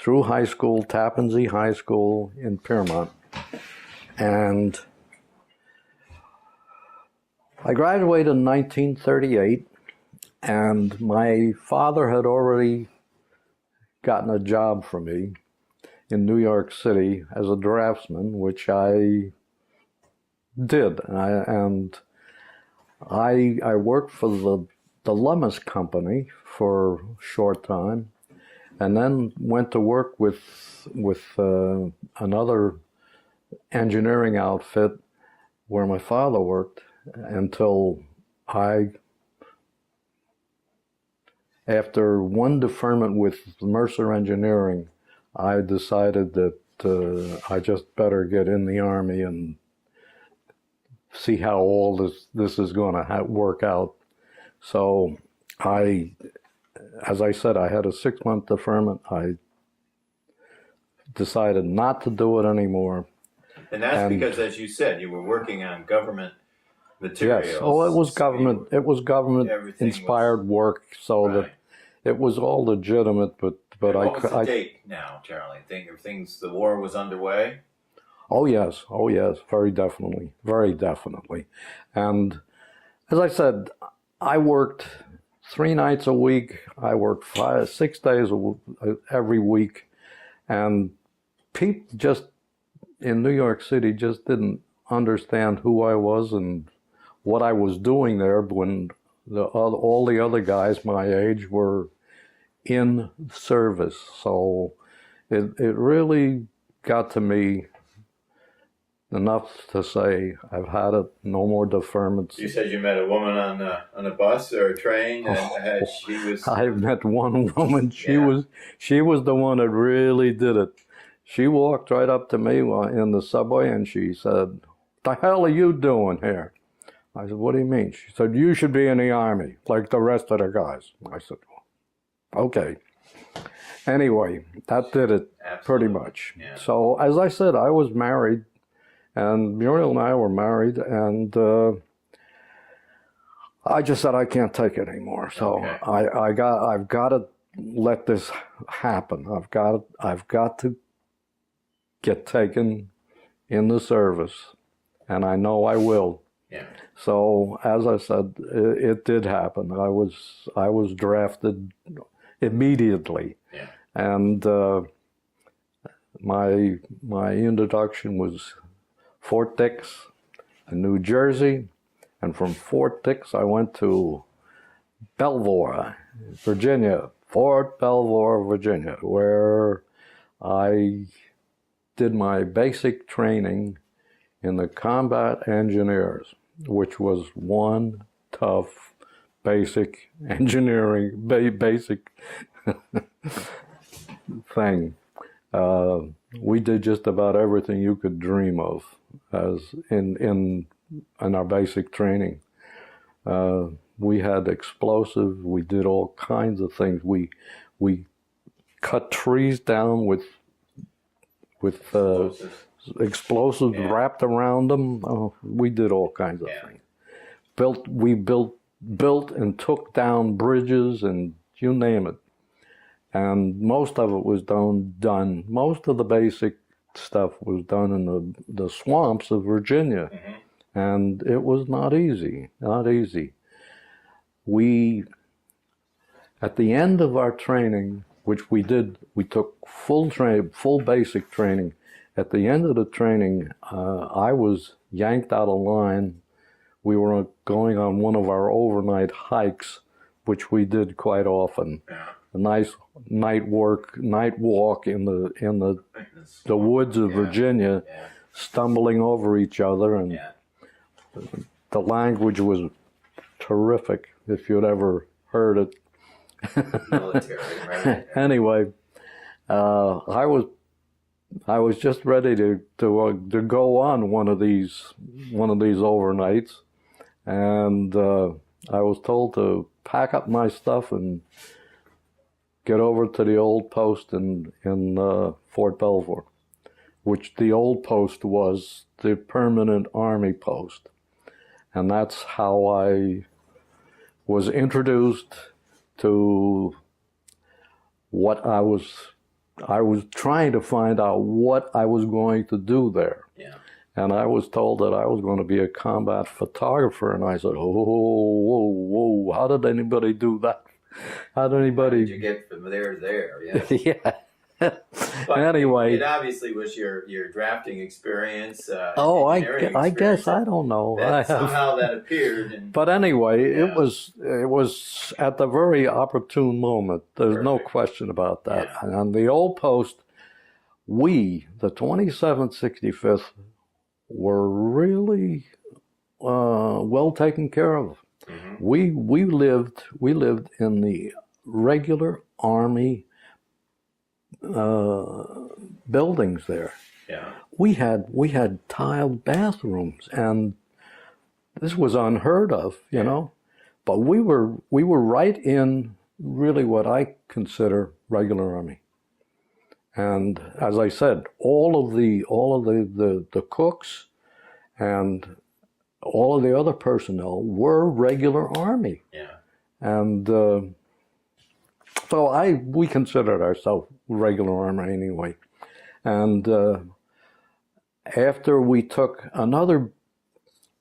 through high school, Tappan Zee High School in Piermont. And I graduated in 1938, and my father had already gotten a job for me in New York City as a draftsman, which I did. And I worked for the Lummis Company for a short time, and then went to work with another engineering outfit where my father worked until after one deferment with Mercer Engineering, I decided that I just better get in the Army and see how all this is going to work out. So as I said, I had a 6-month deferment. I decided not to do it anymore. And that's because, as you said, you were working on government materials. Yes. Oh, it was government. It was government-inspired work, so right. that it was all legitimate. But what was the date now, Charlie? The war was underway. Oh yes, very definitely, very definitely. And as I said, I worked 3 nights a week. I worked 6 days every week, and people just in New York City just didn't understand who I was and what I was doing there when all the other guys my age were in service. So it really got to me enough to say I've had it, no more deferments. You said you met a woman on a bus or a train, and she was. I met one woman. She was the one that really did it. She walked right up to me in the subway and she said, "The hell are you doing here?" I said, "What do you mean?" She said, "You should be in the Army like the rest of the guys." I said, "Okay." Anyway, that did it. Absolutely. Pretty much. Yeah. So as I said, I was married, and Muriel and I were married, and I just said I can't take it anymore. So okay. I've got to let this happen. I've got to get taken in the service, and I know I will. Yeah. So as I said, it did happen. I was drafted immediately. Yeah. And my introduction was Fort Dix in New Jersey, and from Fort Dix I went to Belvoir, Virginia, Fort Belvoir, Virginia, where I did my basic training in the Combat Engineers, which was one tough basic engineering, basic thing. We did just about everything you could dream of as in our basic training. We had explosives. We did all kinds of things. We cut trees down with explosives yeah. wrapped around them. Oh, we did all kinds of yeah. things. We built and took down bridges and you name it. And most of it was done. Most of the basic stuff was done in the swamps of Virginia. Mm-hmm. And it was not easy, not easy. At the end of our training, which we took full basic training. At the end of the training, I was yanked out of line. We were going on one of our overnight hikes, which we did quite often. Yeah. A nice night walk in the woods of Virginia, yeah. stumbling over each other, and yeah. the language was terrific if you'd ever heard it. Military, right? Anyway, I was just ready to go on one of these overnights, and I was told to pack up my stuff and get over to the old post in Fort Belvoir, which the old post was the permanent Army post. And that's how I was introduced to what I was I was trying to find out what I was going to do there. Yeah. And I was told that I was going to be a combat photographer. And I said, oh, whoa, whoa, how did anybody do that? How did anybody... How did you get from there to there? Yeah. Yeah. But Anyway. it obviously was your drafting experience. I guess, I don't know. Somehow that appeared. And, but anyway, yeah. it was at the very opportune moment. There's no question about that. Yeah. And on the old post, we, the 27th, 65th, were really well taken care of. Mm-hmm. We lived in the regular Army buildings there. Yeah. We had tiled bathrooms, and this was unheard of, you know. But we were right in really what I consider regular Army. And as I said, all of the cooks and all of the other personnel were regular Army. Yeah. And so we considered ourselves regular Army anyway. And after we took another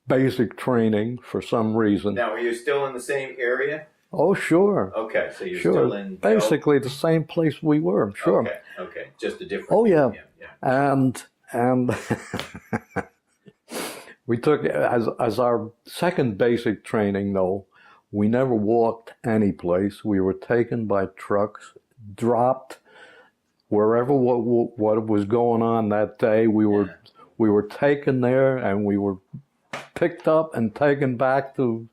basic training for some reason. Now, were you still in the same area? Oh, sure. Okay, so you're Sure. still in... Basically the same place we were, sure. Okay, just a different... Oh, yeah. Yeah. And we took, as our second basic training, though, we never walked any place. We were taken by trucks, dropped wherever what was going on that day. We were taken there, and we were picked up and taken back to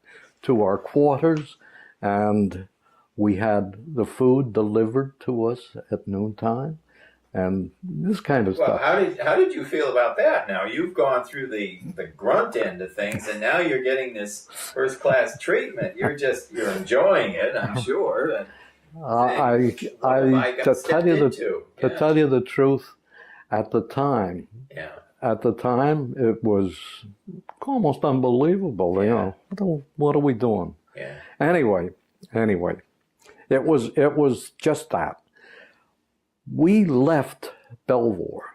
our quarters, and we had the food delivered to us at noontime, and this kind of stuff. How did you feel about that? Now you've gone through the grunt end of things, and now you're getting this first class treatment. You're enjoying it, I'm sure. To tell you the truth, at the time, it was almost unbelievable. You know, what are we doing? Yeah. Anyway, it was just that. We left Belvoir.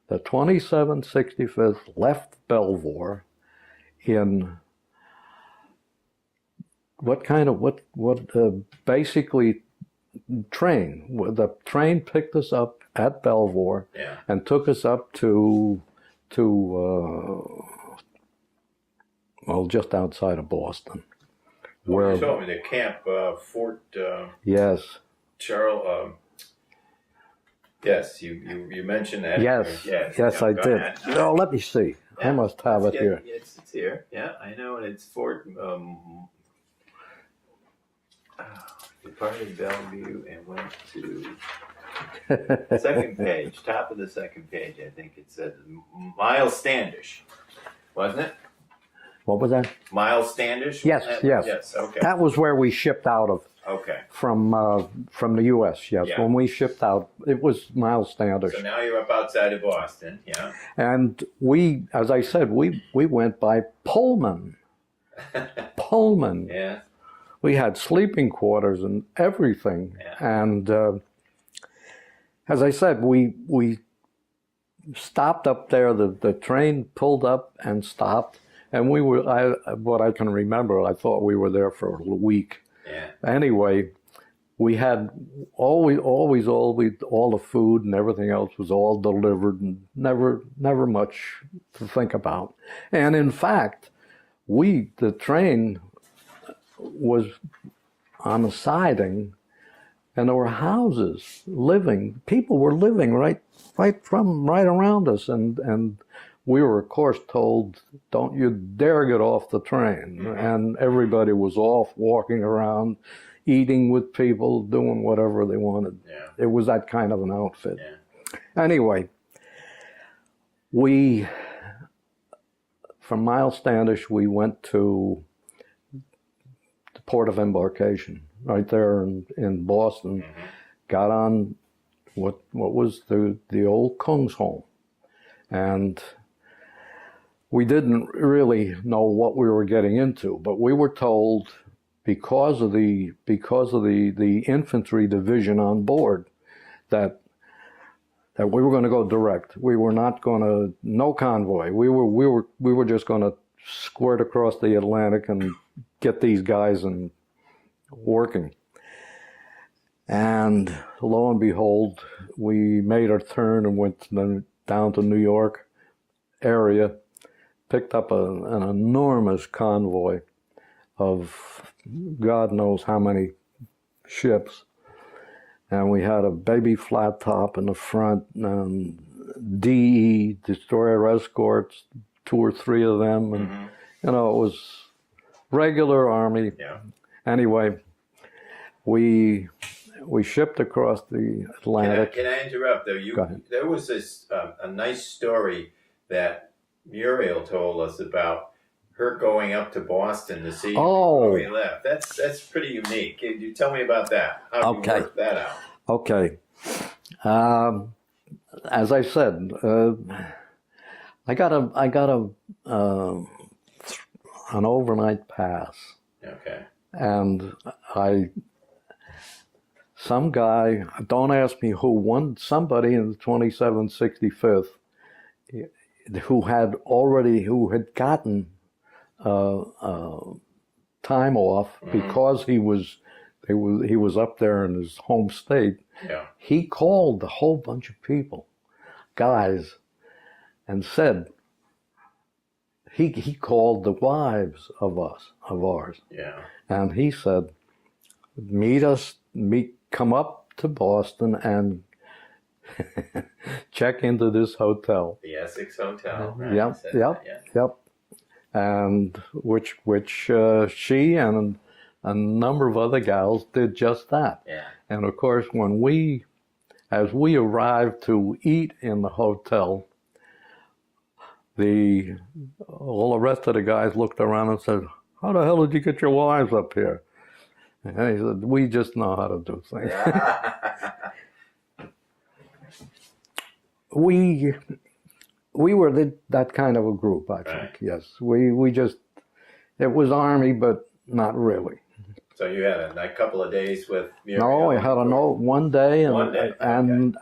The 27th, 65th left Belvoir in basically train. The train picked us up at Belvoir and took us up to just outside of Boston. Where you told me the camp, Fort. Yes. Charles. Yes, you mentioned that. Yes, I did. Oh, let me see. I must have it here. It's here. Yeah, I know, and it's Fort. Departed Bellevue and went to second page, top of the second page. I think it said Miles Standish, wasn't it? What was that? Miles Standish. Yes. Okay. That was where we shipped out of. Okay. From the U.S. Yes. Yeah. When we shipped out, it was Miles Standish. So now you're up outside of Boston. Yeah. And we, as I said, we went by Pullman. Pullman. Yeah. We had sleeping quarters and everything. Yeah. And as I said, we stopped up there. The train pulled up and stopped, and we were. What I can remember, I thought we were there for a week. Yeah. Anyway, we had always all the food and everything else was all delivered, and never much to think about. And in fact, the train was on a siding, and there were houses, people were living right around us, and we were of course told, don't you dare get off the train. Mm-hmm. And everybody was off walking around, eating with people, doing whatever they wanted. Yeah. It was that kind of an outfit. Yeah. Anyway, from Miles Standish, we went to the port of embarkation right there in Boston. Mm-hmm. Got on what was the old Kungsholm, and we didn't really know what we were getting into, but we were told, because of the infantry division on board, that that we were going to go direct. We were not going to, no convoy. We were just going to squirt across the Atlantic and get these guys and working. And lo and behold, we made our turn and went down to New York area, picked up an enormous convoy of God knows how many ships. And we had a baby flat top in the front, and DE, destroyer escorts, 2 or 3 of them. And, you know, it was regular Army. Yeah. Anyway, we shipped across the Atlantic. Can I interrupt though? Go ahead. There was this a nice story that Muriel told us about her going up to Boston to see you before we left. That's pretty unique. Can you tell me about that? How did you work that out? Okay. As I said, I got an overnight pass. Okay. And some guy, don't ask me who, somebody in the 2765th who had gotten time off because he was up there in his home state. Yeah. He called a whole bunch of people, guys, and said he called the wives of ours. Yeah. And he said, come up to Boston and check into this hotel. The Essex Hotel. Right? Yep. And which she and a number of other gals did just that. Yeah. And of course, as we arrived to eat in the hotel, all the rest of the guys looked around and said, "How the hell did you get your wives up here?" And he said, "We just know how to do things." We were that kind of a group, I think. Yes, we just, it was Army, but not really. So you had a couple of days with Muriel? No, I had one day, and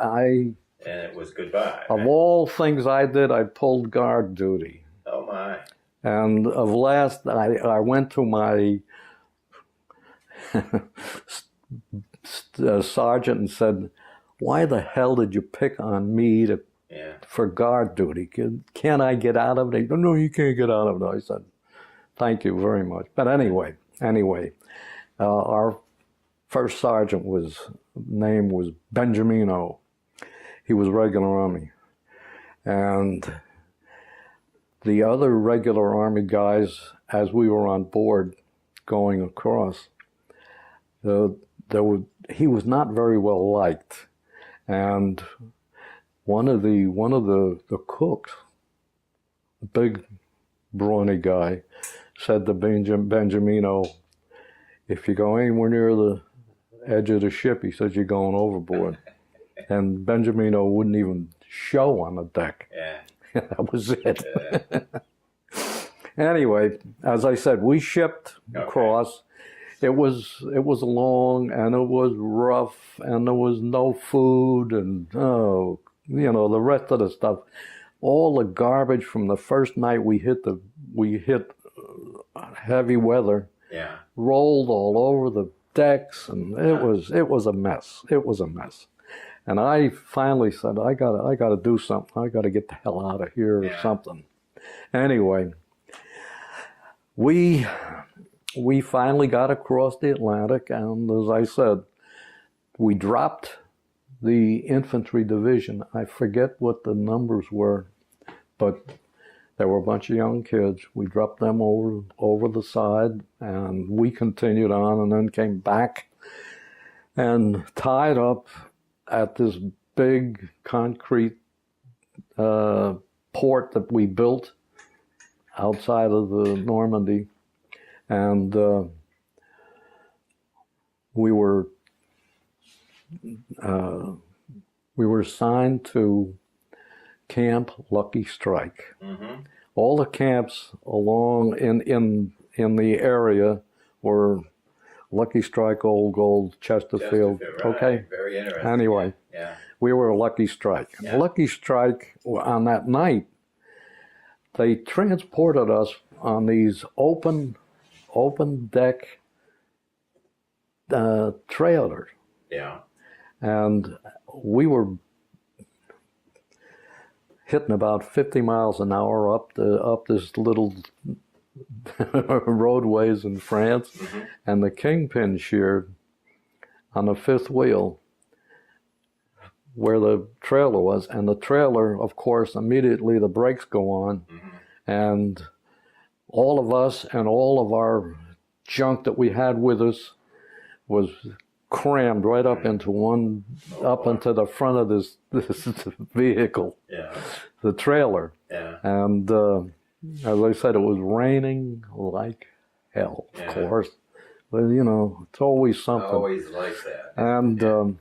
and it was goodbye. Of all things I did, I pulled guard duty. Oh my! And of last, I went to my sergeant and said, "Why the hell did you pick on me for guard duty? Can't I get out of it?" He said, "No, you can't get out of it." I said, "Thank you very much." But anyway, our first sergeant name was Benjamino. He was regular Army. And the other regular Army guys, as we were on board going across, he was not very well liked. And one of the cooks, a big brawny guy, said to Benjamino, "If you go anywhere near the edge of the ship," he said, "you're going overboard." And Benjamino wouldn't even show on the deck. Yeah. That was it. Anyway, as I said, we shipped across. It was long and it was rough and there was no food and the rest of the stuff. All the garbage from the first night we hit heavy weather. Yeah. Rolled all over the decks, and it was a mess. It was a mess. And I finally said, I gotta do something. I gotta get the hell out of here or something. Anyway, we finally got across the Atlantic, and as I said, we dropped the infantry division. I forget what the numbers were, but there were a bunch of young kids. We dropped them over the side, and we continued on and then came back and tied up at this big concrete port that we built outside of the Normandy. And we were assigned to Camp Lucky Strike. Mm-hmm. All the camps along in the area were Lucky Strike, Old Gold, Chesterfield. Right. Okay. Very interesting. Anyway, We were a Lucky Strike. Yeah. Lucky Strike, on that night, they transported us on these open deck trailers. Yeah. And we were hitting about 50 miles an hour up this little roadways in France, mm-hmm. and the kingpin sheared on the fifth wheel where the trailer was, and the trailer, of course, immediately the brakes go on, mm-hmm. and all of us and all of our junk that we had with us was crammed right up into into the front of this vehicle, the trailer. Yeah. And as I said, it was raining like hell, of course. But, you know, it's always something. Always like that. And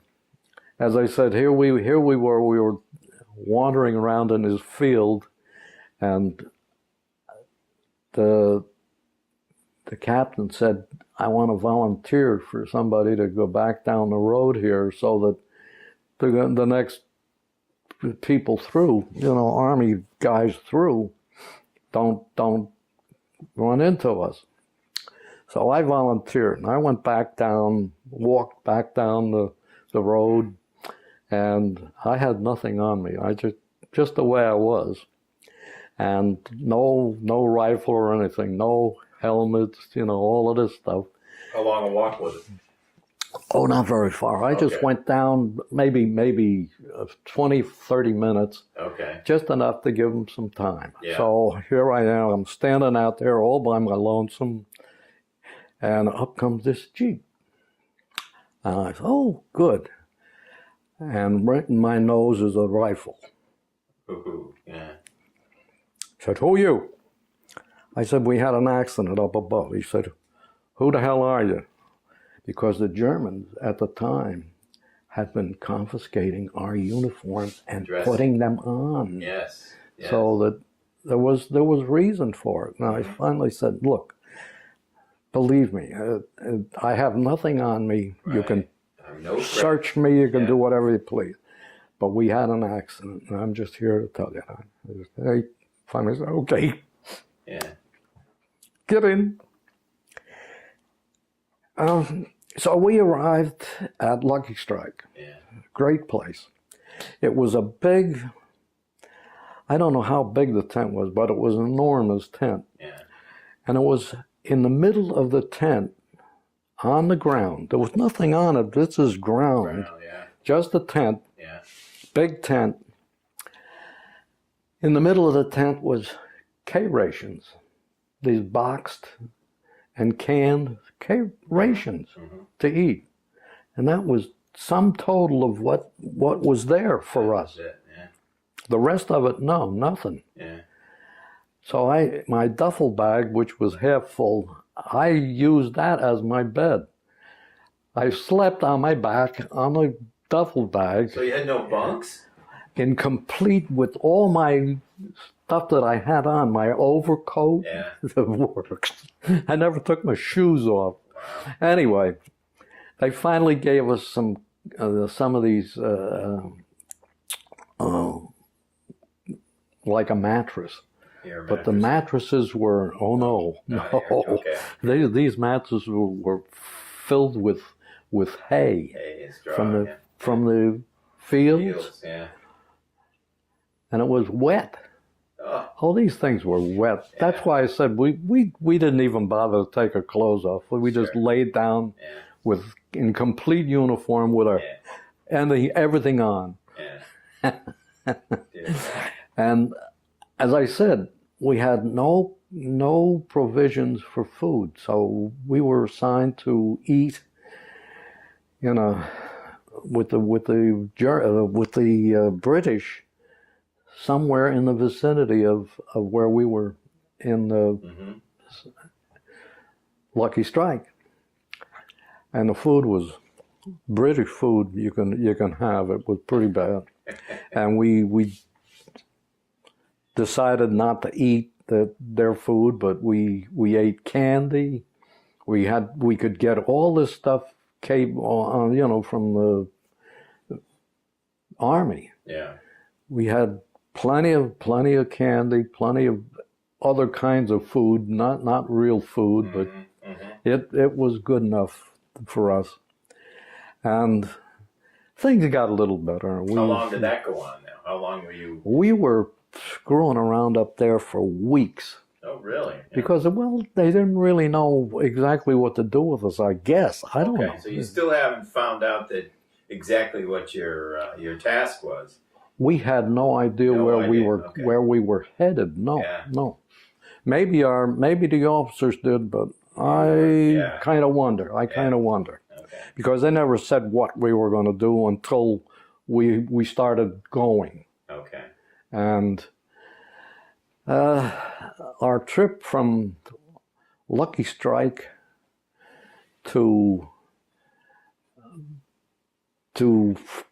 as I said, here we were wandering around in this field, and the captain said, I want to volunteer for somebody to go back down the road here so that the next people through, you know, Army guys through, don't run into us. So I volunteered, and I went back down, walked back down the road, and I had nothing on me. I just the way I was, and no rifle or anything, no helmets, you know, all of this stuff. How long a walk was it? Oh, not very far. I just went down maybe 20, 30 minutes. Okay. Just enough to give them some time. Yeah. So here I am. I'm standing out there all by my lonesome, and up comes this Jeep. And I said, oh, good. And right in my nose is a rifle. Ooh, yeah. He said, who are you? I said, we had an accident up above. He said, who the hell are you? Because the Germans at the time had been confiscating our uniforms and putting them on. Yes. So that there was reason for it. Now I finally said, look, believe me, I have nothing on me. Right. You can search me, you can do whatever you please. But we had an accident, and I'm just here to tell you that. They finally said, okay. Yeah. Get in. So we arrived at Lucky Strike. Yeah. Great place. It was a big, I don't know how big the tent was, but it was an enormous tent. Yeah. And it was in the middle of the tent, on the ground. There was nothing on it. This is ground. Just a tent. Yeah. Big tent. In the middle of the tent was K rations. These boxed and canned K rations to eat. And that was sum total of what was there for us. The rest of it, no, nothing. Yeah. So my duffel bag, which was half full, I used that as my bed. I slept on my back on the duffel bag. So you had no bunks? Incomplete with all my stuff that I had on, my overcoat, the works. I never took my shoes off. Wow. Anyway, they finally gave us some of these, like a mattress. But the mattresses were, oh no. Okay. These mattresses were filled with hay, straw, from the fields. Yeah. And it was wet. Oh. All these things were wet. Yeah. That's why I said we didn't even bother to take our clothes off. We just laid down in complete uniform with our everything on. Yeah. And as I said, we had no provisions for food, so we were assigned to eat, you know, with the British somewhere in the vicinity of where we were in the Lucky Strike, and the food was British food. You can have it was pretty bad, and we decided not to eat their food, but we ate candy. We could get all this stuff came on, you know, from Army. Yeah. We had plenty of candy, plenty of other kinds of food, not real food, but it was good enough for us. And things got a little better. How long did that go on now? How long were you? We were screwing around up there for weeks. Oh, really? Yeah. Because, well, they didn't really know exactly what to do with us, I guess. I don't know. So you still haven't found out that exactly what your task was? We had no idea where we were headed. No, no. Maybe the officers did, but I kind of wonder. I kind of wonder. Okay. Because they never said what we were going to do until we started going. Okay. And our trip from Lucky Strike to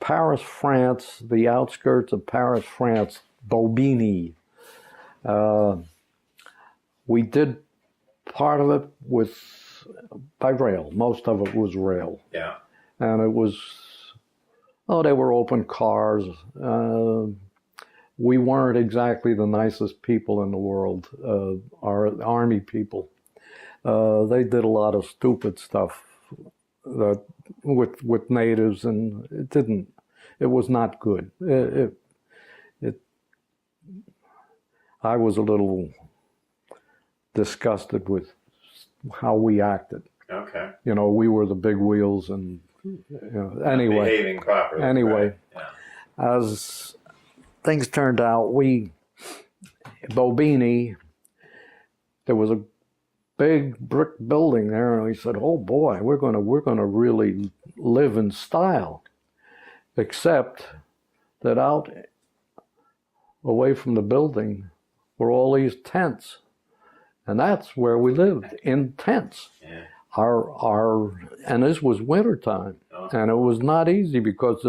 Paris, France, the outskirts of Paris, France, Bobigny. We did part of it by rail. Most of it was rail. Yeah. And it was, they were open cars. We weren't exactly the nicest people in the world, our Army people. They did a lot of stupid stuff with natives, and it was not good. I was a little disgusted with how we acted. Okay. We were the big wheels, and anyway. Behaving properly. Anyway, right? Yeah. As things turned out, Bobigny, there was a big brick building there, and we said, "Oh boy, we're gonna really live in style." Except that out away from the building were all these tents, and that's where we lived, in tents. Yeah. And this was wintertime, and it was not easy because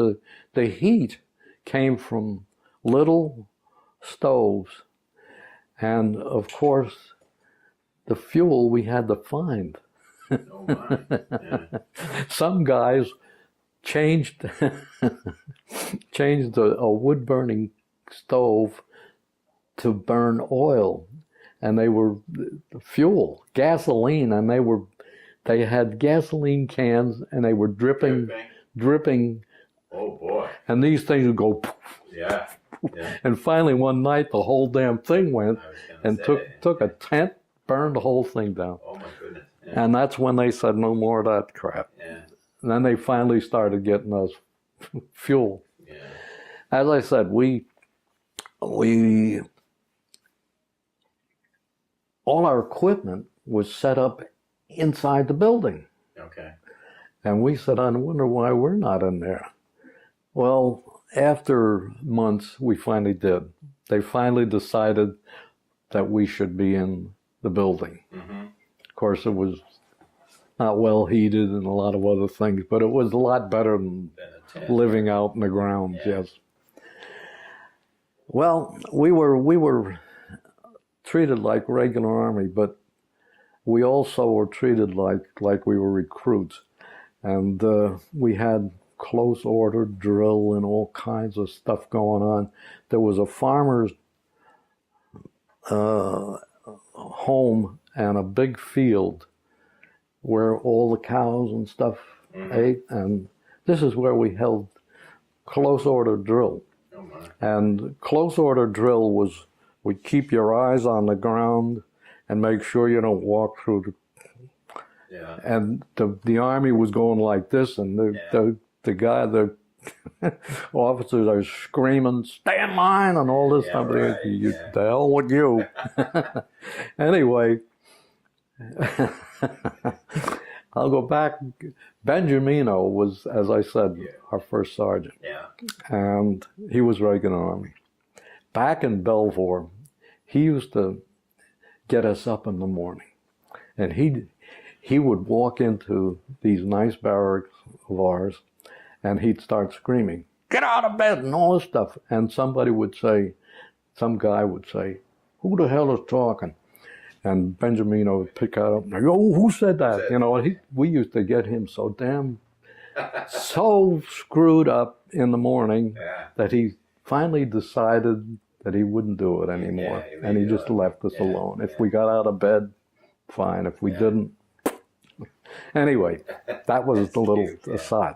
the heat came from little stoves, and of course the fuel we had to find. Oh my. Yeah. Some guys changed a wood burning stove to burn oil, and they were fuel, gasoline, and they had gasoline cans, and they were dripping. Oh boy. And these things would go poof. Yeah. Yeah. And finally one night the whole damn thing went and took a tent, burned the whole thing down. Oh my goodness. Yeah. And that's when they said no more of that crap. Yeah. And then they finally started getting us fuel. Yeah. As I said, we all our equipment was set up inside the building. Okay. And we said, I wonder why we're not in there. Well, after months, we finally did. They finally decided that we should be in the building. Mm-hmm. Of course, it was not well heated and a lot of other things, but it was a lot better than living out in the grounds. Yeah. Yes. Well, we were treated like regular Army, but we also were treated like we were recruits, and we had close order drill and all kinds of stuff going on. There was a farmer's home and a big field where all the cows and stuff ate, and this is where we held close order drill. Oh my. And close order drill was, would keep your eyes on the ground and make sure you don't walk through the... Yeah. And the Army was going like this, and the officers are screaming, "Stay in line," and all this stuff. Right. The hell with you. Anyway, I'll go back. Benjamino was, as I said, our first sergeant. Yeah. And he was regular Army. Back in Belvoir, he used to get us up in the morning. And he would walk into these nice barracks of ours, and he'd start screaming, "Get out of bed," and all this stuff. And some guy would say, "Who the hell is talking?" And Benjamino would pick out up and go, "Oh, who said that?" We used to get him so damn so screwed up in the morning Yeah. that he finally decided that he wouldn't do it anymore. Yeah, And he just left us alone. If we got out of bed, fine. If we didn't. Anyway, that was the little cute, aside.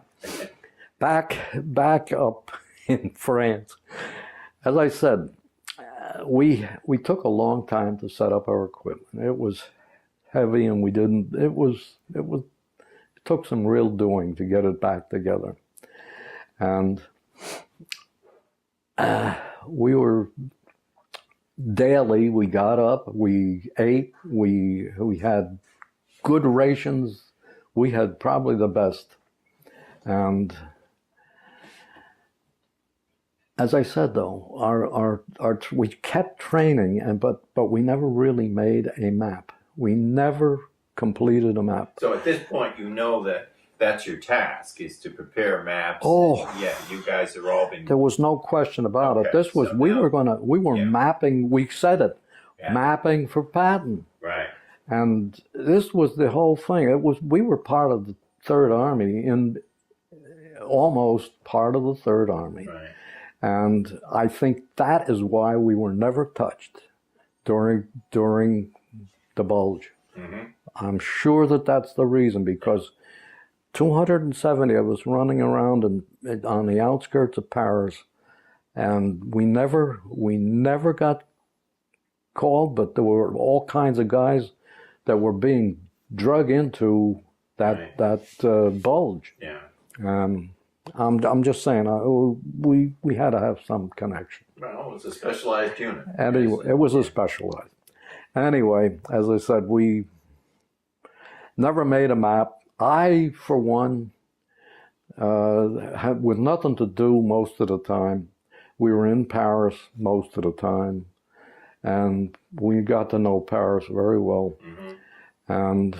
Back up in France. As I said, we took a long time to set up our equipment. It was heavy, and we didn't. It took some real doing to get it back together, and we were daily. We got up, we ate, we had good rations. We had probably the best, and as I said, though, we kept training, but we never really made a map. We never completed a map. So at this point, you know that that's your task, is to prepare maps. Oh, yeah, you guys have all been. There was no question about it. This was so we now, were mapping. We said it, Yeah. mapping for Patton, Right. and this was the whole thing. We were part of the Third Army, almost part of the Third Army. Right. And I think that is why we were never touched during the Bulge. Mm-hmm. I'm sure that that's the reason, because 270 of us running around on the outskirts of Paris, and we never got called, but there were all kinds of guys that were being drug into that Bulge. Yeah. I'm just saying, we had to have some connection. Well, it's a specialized unit. And it was a specialized. Anyway, as I said, we never made a map. I, for one, had with nothing to do most of the time. We were in Paris most of the time, and we got to know Paris very well. Mm-hmm. And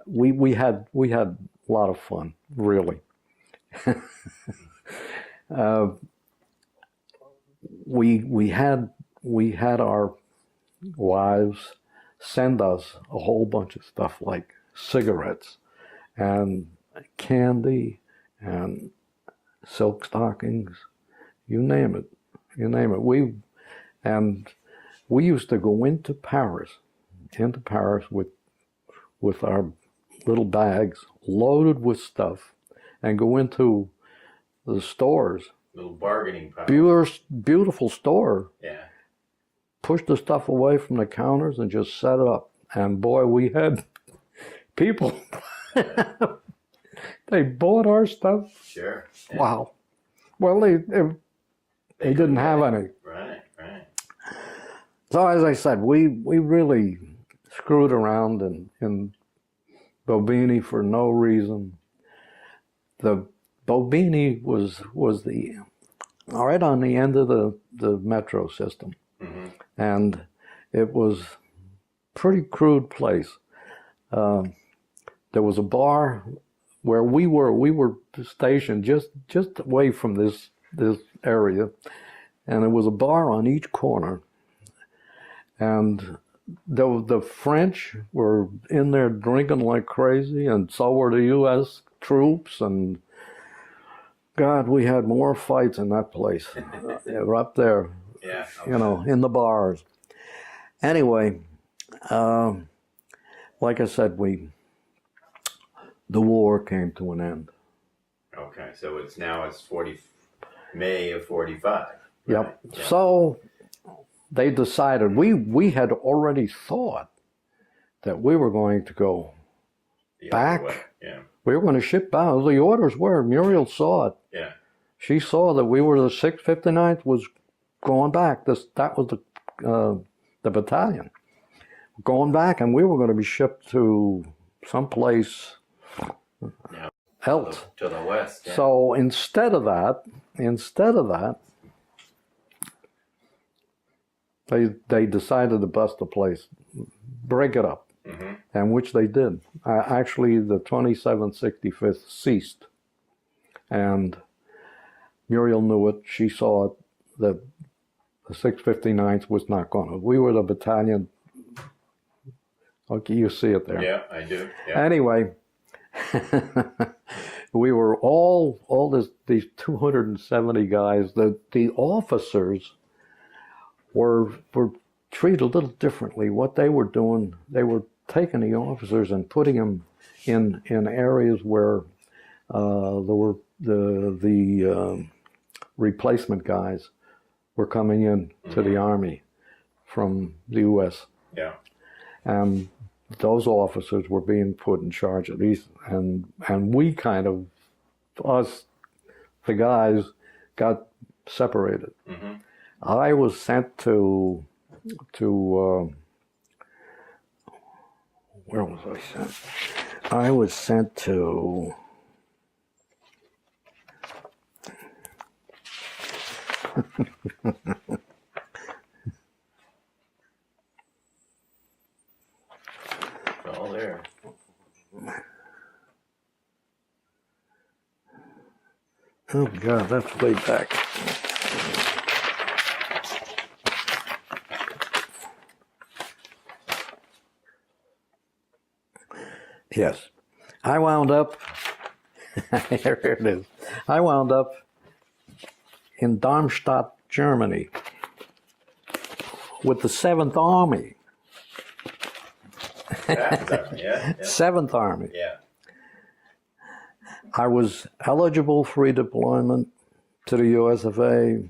we had a lot of fun, really. We had our wives send us a whole bunch of stuff like cigarettes and candy and silk stockings, you name it. We used to go into Paris with our little bags loaded with stuff and go into the stores. Little bargaining power. Beautiful store. Yeah. Push the stuff away from the counters and just set it up. And boy, we had people. They bought our stuff. Sure. Yeah. Wow. Well, they didn't have any. Right. So as I said, we really screwed around in Bobigny for no reason. The Bobigny was right on the end of the metro system. Mm-hmm. And it was a pretty crude place. There was a bar where we were stationed just away from this area, and there was a bar on each corner. And the French were in there drinking like crazy, and so were the U.S. troops. And God, we had more fights in that place. We're up there. Yeah. Okay. In the bars. Anyway, like I said, the war came to an end. Okay, so it's May of 45. Yep. Right? Yeah. So they decided, we had already thought that we were going to go back. Yeah. We were going to ship out. The orders were, Muriel saw it. Yeah. She saw that we were the 659th was going back. That was the battalion going back, and we were going to be shipped to someplace else to the west. Yeah. So instead of that, they decided to bust the place, break it up, mm-hmm. and which they did. Actually, the 2765th ceased, and Muriel knew it. She saw it, that the 659th was not going to. We were the battalion Okay, you see it there. Yeah, I do. Yeah. Anyway, we were these 270 guys. The officers were treated a little differently. What they were doing, they were taking the officers and putting them in areas where there were the replacement guys were coming in to the Army from the U.S. Yeah. And those officers were being put in charge of these, and we kind of, us, the guys, got separated. Mm-hmm. I was sent to where was I sent? I was sent to It's all there. oh God, that's way back. Yes, I wound up. Here it is. I wound up in Darmstadt, Germany, with the 7th Army. Yeah. 7th Army. Yeah. I was eligible for redeployment to the US of A,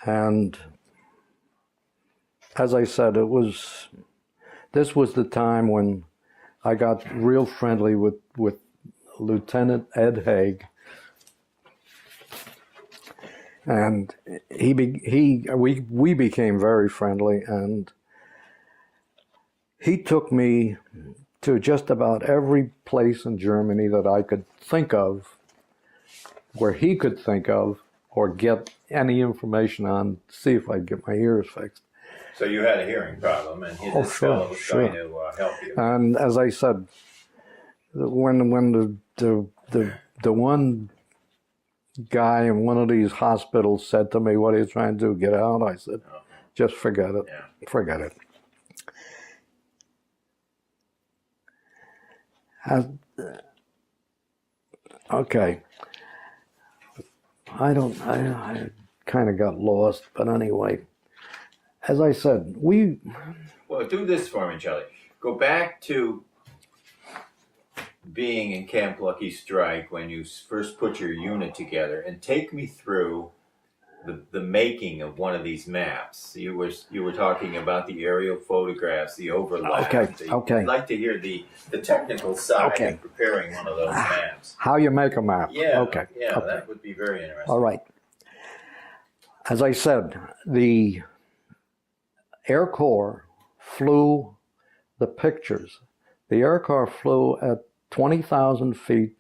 and as I said, this was the time when I got real friendly with Lieutenant Ed Haig, and we became very friendly, and he took me to just about every place in Germany that I could think of, where he could think of, or get any information on, see if I could get my ears fixed. So you had a hearing problem, and this fellow was trying to help you. And as I said, when the one guy in one of these hospitals said to me, "What are you trying to do? Get out?" I said, "Just forget it. Yeah. Forget it." Okay. I kind of got lost, but anyway, as I said, Well, do this for me, Charlie. Go back to being in Camp Lucky Strike when you first put your unit together, and take me through the making of one of these maps. You were talking about the aerial photographs, the overlap. Okay. I'd like to hear the technical side of preparing one of those maps. How you make a map. Yeah. Okay. Yeah, okay. that would be very interesting. All right. As I said, the Air Corps flew the pictures. The Air Corps flew at 20,000 feet.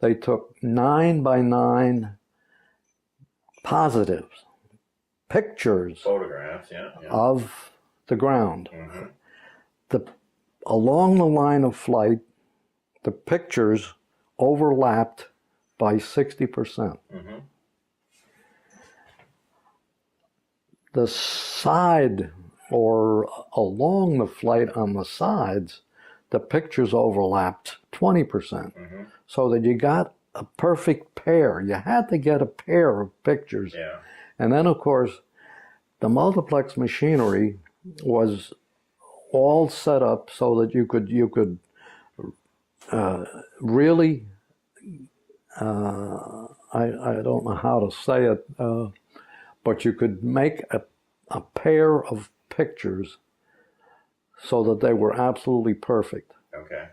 They took 9x9 positives, pictures, Photographs, of the ground. Mm-hmm. Along the line of flight, the pictures overlapped by 60%. Mm-hmm. The side, or along the flight on the sides, the pictures overlapped 20%. Mm-hmm. So that you got a perfect pair. You had to get a pair of pictures. Yeah. And then, of course, the multiplex machinery was all set up so that you could really, I don't know how to say it, but you could make a pair of pictures so that they were absolutely perfect. Okay.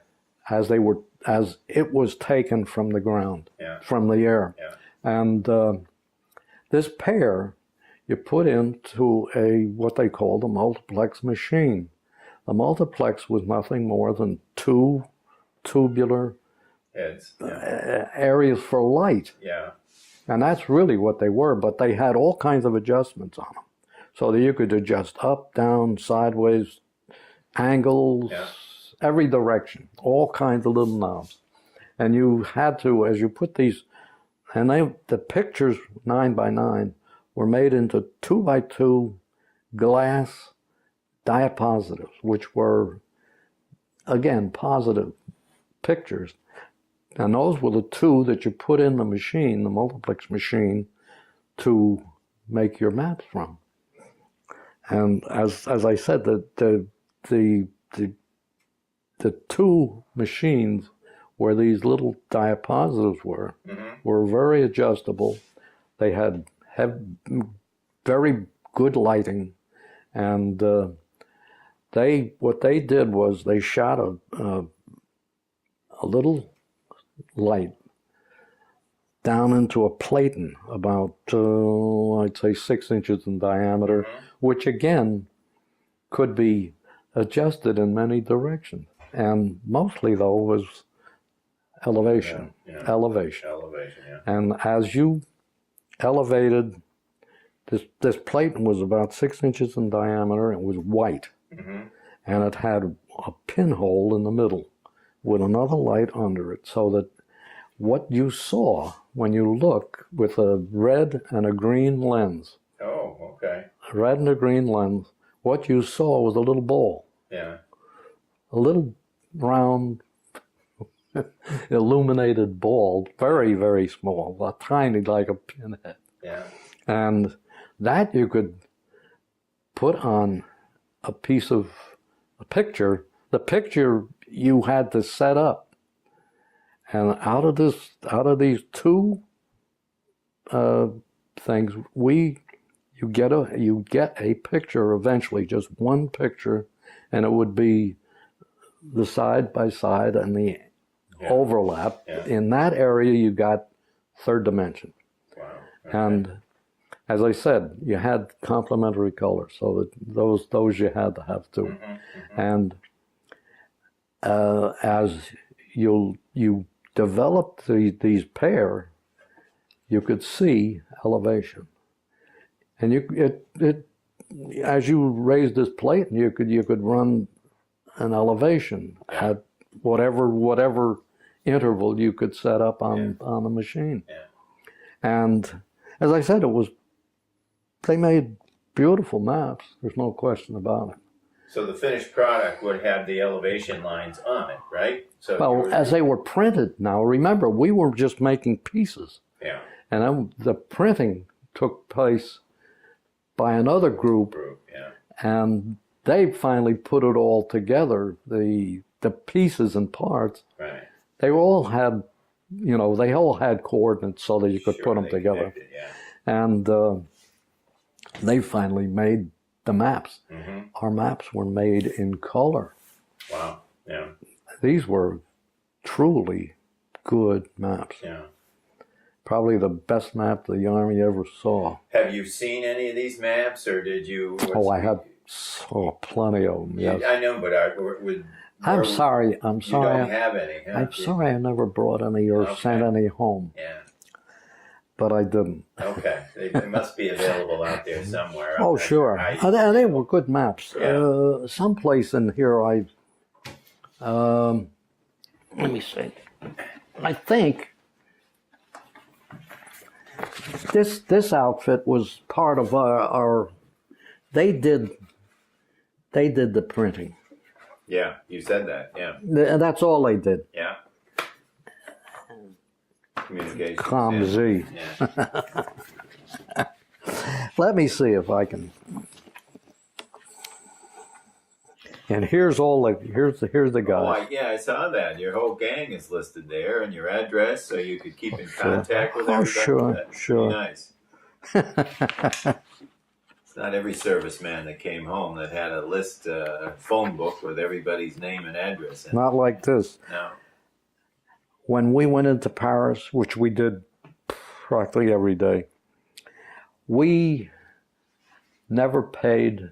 As it was taken from the ground, from the air. Yeah. And this pair you put into what they called a multiplex machine. The multiplex was nothing more than two tubular Heads. areas for light. Yeah. And that's really what they were, but they had all kinds of adjustments on them. So that you could adjust up, down, sideways, angles, every direction, all kinds of little knobs. And you had to, as you put these, and the pictures 9x9 were made into 2x2 glass diapositives, which were again, positive pictures. And those were the two that you put in the machine, the multiplex machine, to make your maps from. And as I said, the two machines where these little diapositives were very adjustable. They had very good lighting, and what they did was they shot a little light down into a platen about, I'd say 6 inches in diameter, which again could be adjusted in many directions. And mostly, though, was elevation. Elevation. Yeah. And as you elevated, this platen was about 6 inches in diameter. It was white. And it had a pinhole in the middle with another light under it, so that what you saw when you look with a red and a green lens. Oh, okay. A red and a green lens. What you saw was a little ball. Yeah. A little round, illuminated ball, very, very small, tiny, like a pinhead. Yeah. And that you could put on a piece of a picture. The picture you had to set up, and out of these two things, you get a picture eventually, just one picture, and it would be the side by side and the overlap. Yeah. In that area, you got third dimension. Wow. Okay. And as I said, you had complementary colors, so that those you had to have too. And as you developed these pair, you could see elevation, and as you raised this plate, you could run an elevation at whatever interval you could set up on the machine. Yeah. And as I said, they made beautiful maps. There's no question about it. So the finished product would have the elevation lines on it, right? So well, as they were printed now, remember, we were just making pieces. Yeah. And then the printing took place by another group. Yeah. And they finally put it all together, the pieces and parts. Right. They all had, they all had coordinates so that you could put them together. And they finally made the maps. Our maps were made in color. Wow. Yeah. These were truly good maps. Yeah. Probably the best map the Army ever saw. Have you seen any of these maps, or did you? I saw plenty of them. Yes. I know, but I'm sorry. You don't have any. Huh? I'm sorry I never brought any or sent any home. Yeah. But I didn't. Okay. They must be available out there somewhere. Oh, sure. They were good maps. Yeah. Someplace in here let me see. I think this outfit was part of our they did the printing. Yeah, you said that. Yeah. That's all they did. Yeah. Communication. Com Z. Yeah. Let me see if I can. And here's the guy. Oh, I saw that. Your whole gang is listed there, and your address, so you could keep in contact with everybody. Sure, That's sure. Nice. It's not every serviceman that came home that had a list, phone book with everybody's name and address in it. Not like this. No. When we went into Paris, which we did practically every day, we never paid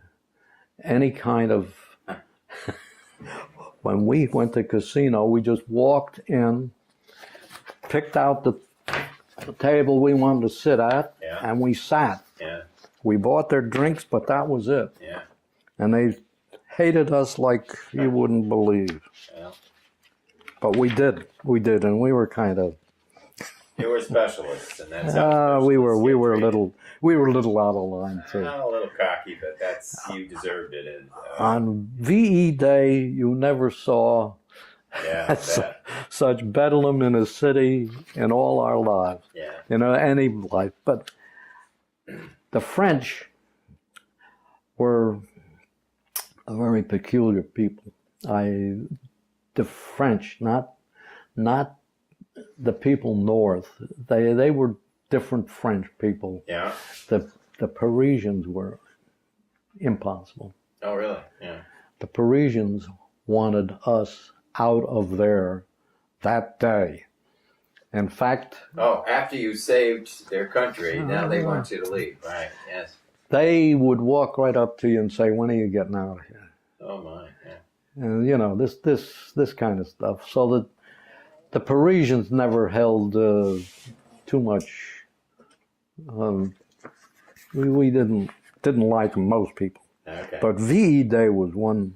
any kind of... When we went to casino, we just walked in, picked out the table we wanted to sit at, and we sat. Yeah. We bought their drinks, but that was it. Yeah. And they hated us like you wouldn't believe. Yeah. But we did, and we were kind of You were specialists, and that's how we were treated. we were a little out of line too. A little cocky, but that's you deserved it. And, On VE Day, you never saw yeah, such bedlam in a city in all our lives. yeah, Any life. But the French were a very peculiar people. The French, not the people north. They were different French people. yeah. The Parisians were impossible. Oh, really? Yeah. The Parisians wanted us out of there that day. In fact, after you saved their country, now they want you to leave. Right? Yes. they would walk right up to you and say, "When are you getting out of here?" Oh my. Yeah. And this kind of stuff. So that the Parisians never held too much. We didn't like most people. Okay. But VE Day was one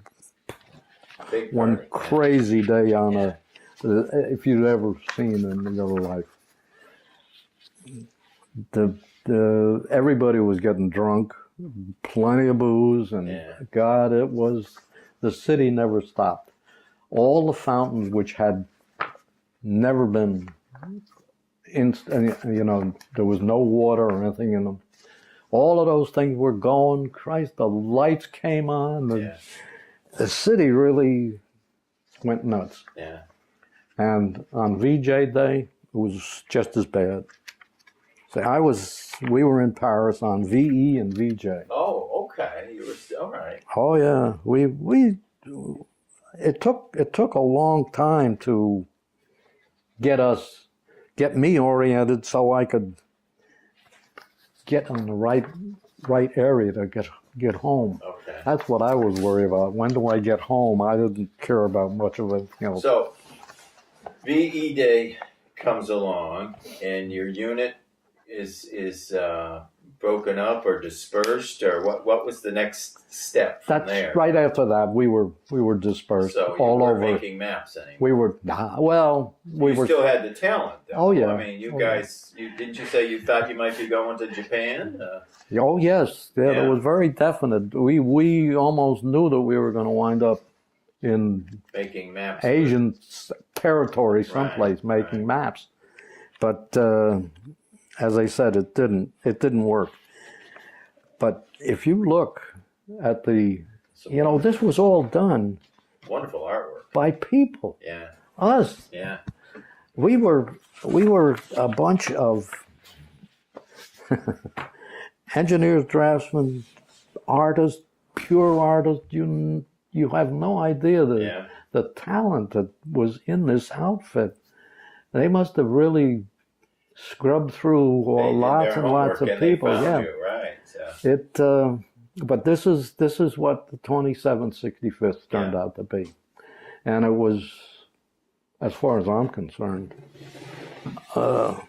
Big crazy day on if you'd ever seen in your life. Everybody was getting drunk, plenty of booze, and God, the city never stopped. All the fountains which had never been there was no water or anything in them. All of those things were going. Christ, the lights came on. The city really went nuts. Yeah. And on VJ Day, it was just as bad. So we were in Paris on VE and VJ. Oh, okay. You were all right. Oh yeah, it took a long time to get me oriented so I could get in the right area to get home. Okay. That's what I was worried about. When do I get home? I didn't care about much of it. So, VE Day comes along, and your unit is broken up or dispersed, or what was the next step from there? That's right after that. We were dispersed So all you weren't over. making maps anymore. We were You still had the talent, though. Oh yeah. I mean, you guys. Didn't you say you thought you might be going to Japan? Oh yes, yeah. Yeah. It was very definite. We almost knew that we were going to wind up in Making maps. Asian territory someplace making maps, but as I said, it didn't work. But if you look at this was all done Wonderful artwork. by people. Yeah. Us. Yeah. We were a bunch of engineers, draftsmen, artists, pure artists. You have no idea the talent that was in this outfit. They must have really scrubbed through lots and lots of people. Yeah, you, right? So. But this is what the 2765th turned out to be, and it was, as far as I'm concerned, I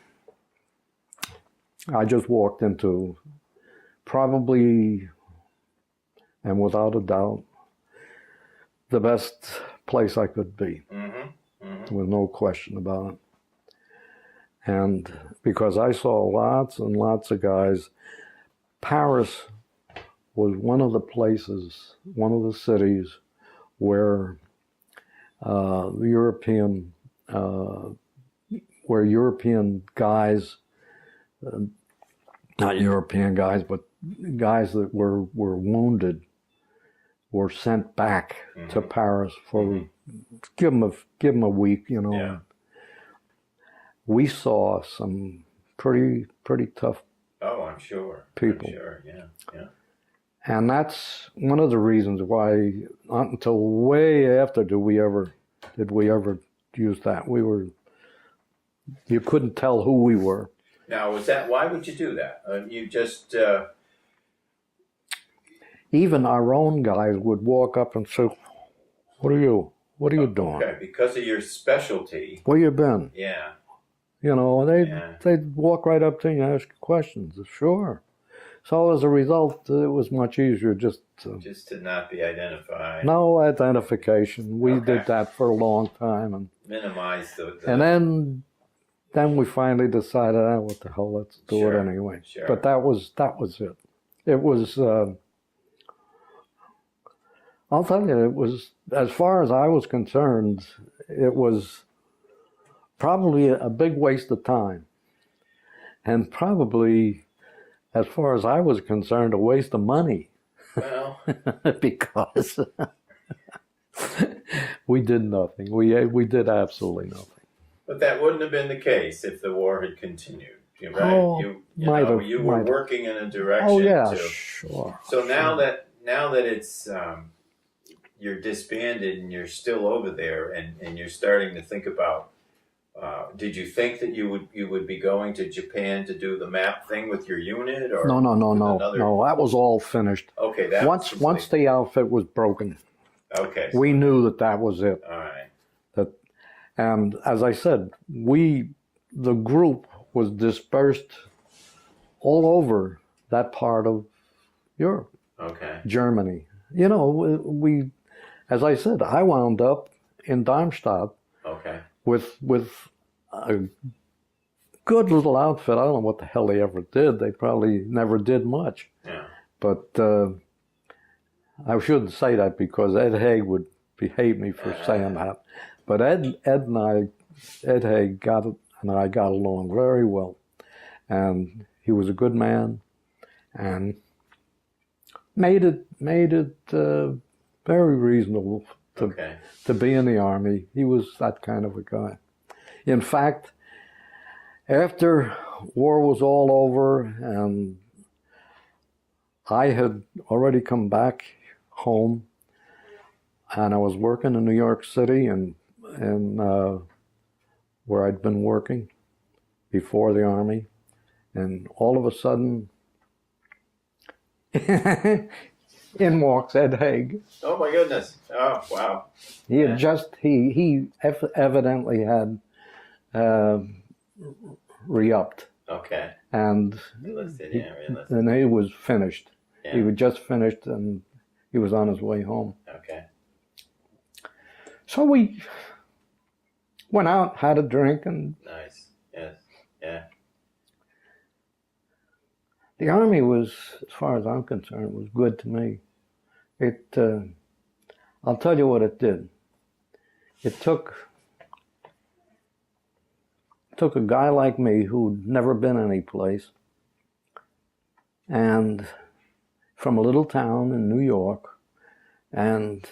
just walked into probably, and without a doubt, the best place I could be. With no question about it. And because I saw lots and lots of guys, Paris was one of the places, one of the cities where European guys, not European guys, but guys that were wounded, were sent back to Paris for give them a week, Yeah. We saw some pretty tough Oh, I'm sure. people. I'm sure. Yeah. And that's one of the reasons why not until way after did we ever use that. You couldn't tell who we were. Now, why would you do that? You just Even our own guys would walk up and say, What are you doing? Okay, because of your specialty. Where you been? Yeah. They'd walk right up to you and ask questions. Sure. So as a result, it was much easier just to not be identified. No identification. We did that for a long time, and minimize the. And then then we finally decided, what the hell, let's do Sure, it anyway. sure. But that was it. It was, I'll tell you, it was, as far as I was concerned, it was probably a big waste of time. And probably, as far as I was concerned, a waste of money. Well, Because we did nothing. We did absolutely nothing. but that wouldn't have been the case if the war had continued, right? Oh, You were working in a direction. Oh yeah, to, sure. So now that it's you're disbanded and you're still over there, and you're starting to think about. Did you think that you would be going to Japan to do the map thing with your unit, or No. another... No, that was all finished. Okay, that once the outfit was broken, okay, we knew that was it. all right. And as I said, the group was dispersed all over that part of Europe. Okay. Germany. You know, we, as I said, I wound up in Darmstadt. Okay. With a good little outfit. I don't know what the hell they ever did. They probably never did much. Yeah. But I shouldn't say that because Ed Haig would hate me for saying that. But Ed Haig and I got along very well, and he was a good man, and made it very reasonable to be in the Army. He was that kind of a guy. In fact, after war was all over and I had already come back home, and I was working in New York City and where I'd been working before the Army, and all of a sudden in walks Ed Haig. Oh my goodness! Oh wow! He had he evidently had re-upped. Okay. And and he was finished. Yeah. He was just finished, and he was on his way home. Okay. So we went out, had a drink, and Nice. Yes. Yeah. the Army was, as far as I'm concerned, was good to me. It, I'll tell you what it did. It took a guy like me who'd never been any place, and from a little town in New York, and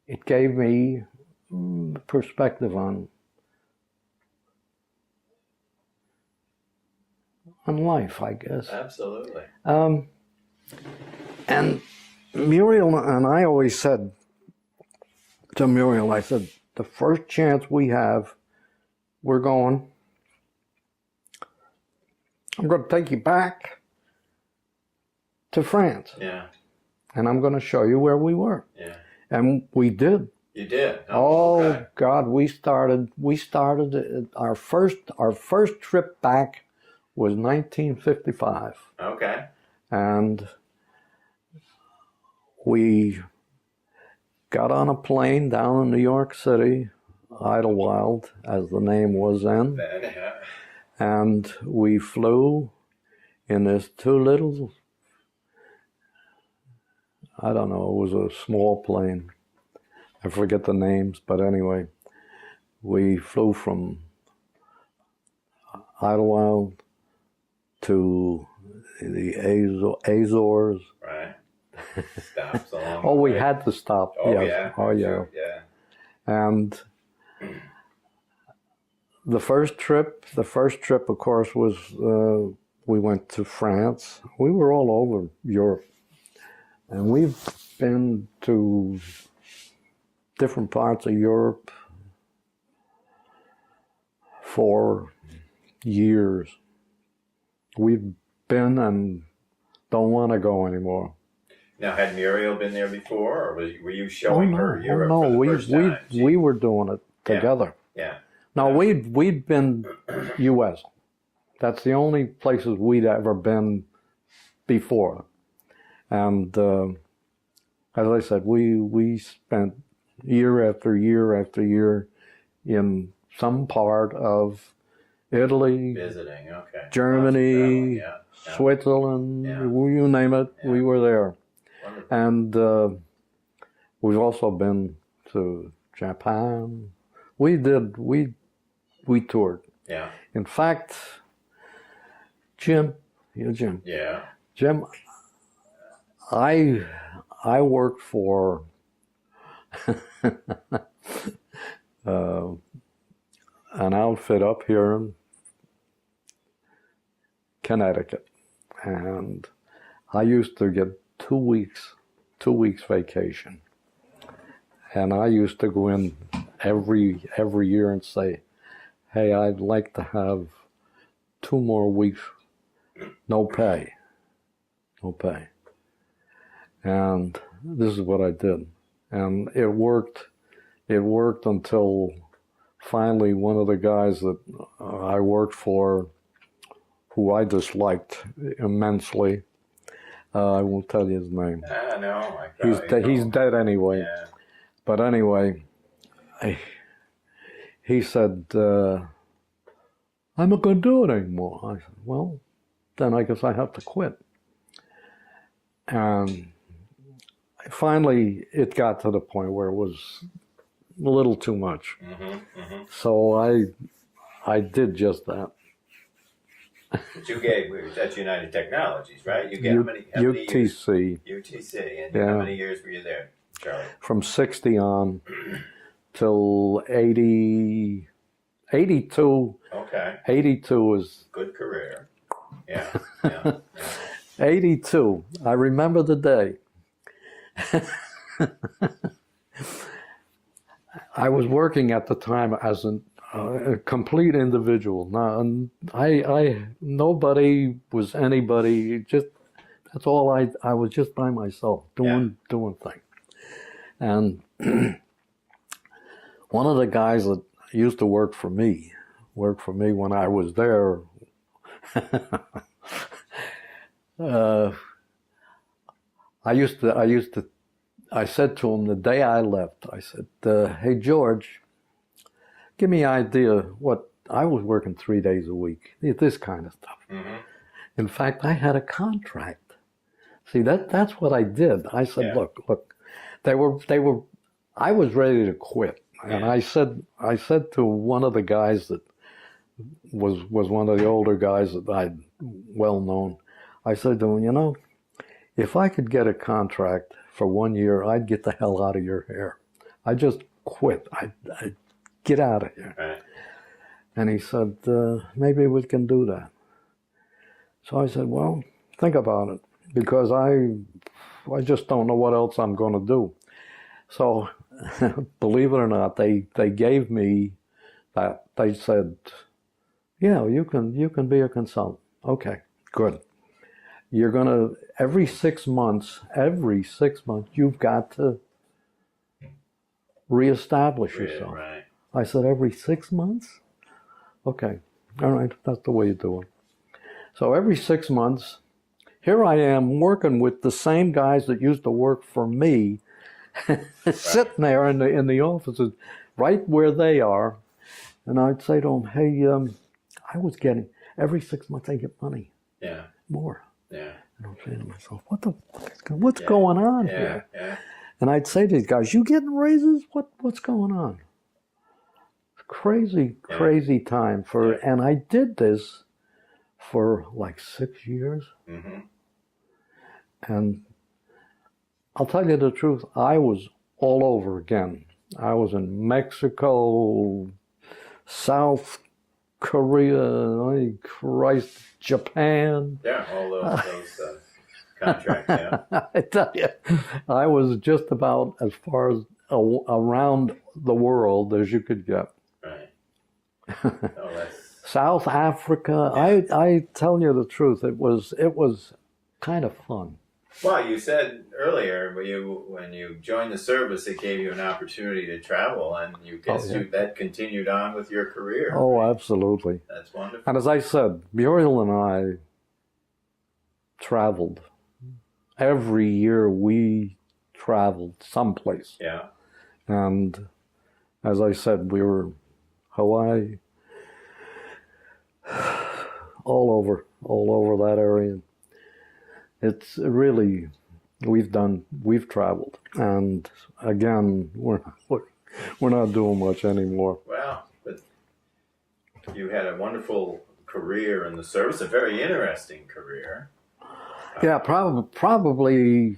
it gave me perspective on life, I guess. Absolutely. And Muriel and I always said to Muriel, I said, the first chance we have, we're going. I'm going to take you back to France. Yeah. And I'm going to show you where we were. Yeah. And we did. You did. Oh, okay. God, we started our first trip back was 1955. Okay. And we got on a plane down in New York City, Idlewild, as the name was then. Yeah. And we flew in this two little, I don't know, it was a small plane. I forget the names, but anyway, we flew from Idlewild to the Azores. Right. Stops along. Oh, we had to stop. Oh, yes. yeah. Oh, yeah. Sure. Yeah. And the first trip, of course, was we went to France. We were all over Europe, and we've been to different parts of Europe for years. We've been and don't want to go anymore. Now, had Muriel been there before, or were you showing her Europe no, for the first time? we were doing it together. Yeah. No, we'd been U.S. That's the only places we'd ever been before. And as I said, we spent year after year after year in some part of Italy, Visiting, okay. Germany, Yeah. Switzerland, you name it, we were there. Wonderful. And we've also been to Japan. We toured. Yeah. In fact, Jim, Yeah. Jim, I worked for an outfit up here in Connecticut, and I used to get 2 weeks vacation, and I used to go in every year and say, hey, I'd like to have 2 more weeks, no pay. And this is what I did. And it worked until finally one of the guys that I worked for, who I disliked immensely, I won't tell you his name. No, He's dead anyway. Yeah. But anyway, he said, I'm not going to do it anymore. I said, well, then I guess I have to quit. And finally, it got to the point where it was a little too much. So I did just that. But you gave, that's United Technologies, right? You get how many UTC. Years? UTC. And how many years were you there, Charlie? From 60 on till 82. Okay. 82 was... Good career. Yeah. 82. I remember the day. I was working at the time as a complete individual. Now, nobody was anybody. Just that's all. I was just by myself doing things. And one of the guys that used to work for me when I was there. I said to him the day I left, I said, hey, George, give me an idea what, I was working 3 days a week, this kind of stuff. In fact, I had a contract. See, that's what I did. I said, look, I was ready to quit. And I said to one of the guys that was one of the older guys that I'd well known, I said to him, if I could get a contract for 1 year, I'd get the hell out of your hair. I just quit. I'd get out of here. Right. And he said, maybe we can do that. So I said, well, think about it, because I just don't know what else I'm going to do. So believe it or not, they gave me that. They said, yeah, you can be a consultant. Okay, good. You're going to, every 6 months, you've got to reestablish yourself. Right. I said, every 6 months? Okay, all right, that's the way you do it. So every 6 months, here I am working with the same guys that used to work for me, sitting there in the offices, right where they are. And I'd say to them, hey, I was getting, every 6 months I get money. Yeah. More. Yeah. And I'm saying to myself, what's going on here? Yeah. And I'd say to these guys, you getting raises? What's going on? Crazy time and I did this for like 6 years. And I'll tell you the truth, I was all over again. I was in Mexico, South Korea, Japan. Yeah, all those contracts, I tell you, I was just about as far as around the world as you could get. Right. South Africa. I tell you the truth, it was kind of fun. Well, you said earlier when you joined the service, it gave you an opportunity to travel, and that continued on with your career. Oh, right? Absolutely. That's wonderful. And as I said, Muriel and I traveled. Every year we traveled someplace. Yeah. And as I said, we were Hawaii, all over that area. It's really, we've traveled, and again, we're not doing much anymore. Wow, but you had a wonderful career in the service, a very interesting career. Yeah, probably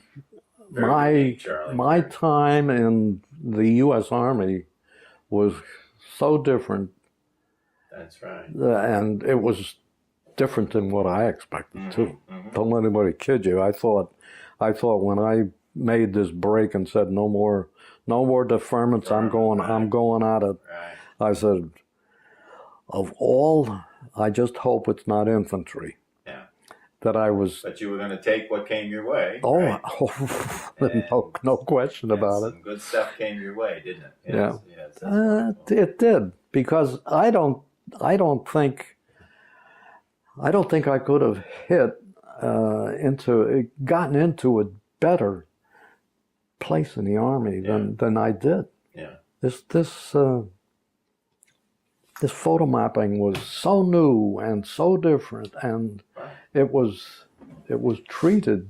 Very unique, Charlie. my time in the U.S. Army was so different. That's right. And it was different than what I expected too. Don't let anybody kid you. I thought when I made this break and said no more deferments, I'm going at it. Right. I said, of all, I just hope it's not infantry. Yeah. That I was. But you were going to take what came your way. Oh, right? no question about it. Some good stuff came your way, didn't it? Yes, Yes, it did, because I don't think I could have gotten into a better place in the Army than I did. Yeah. This photo mapping was so new and so different, and it was treated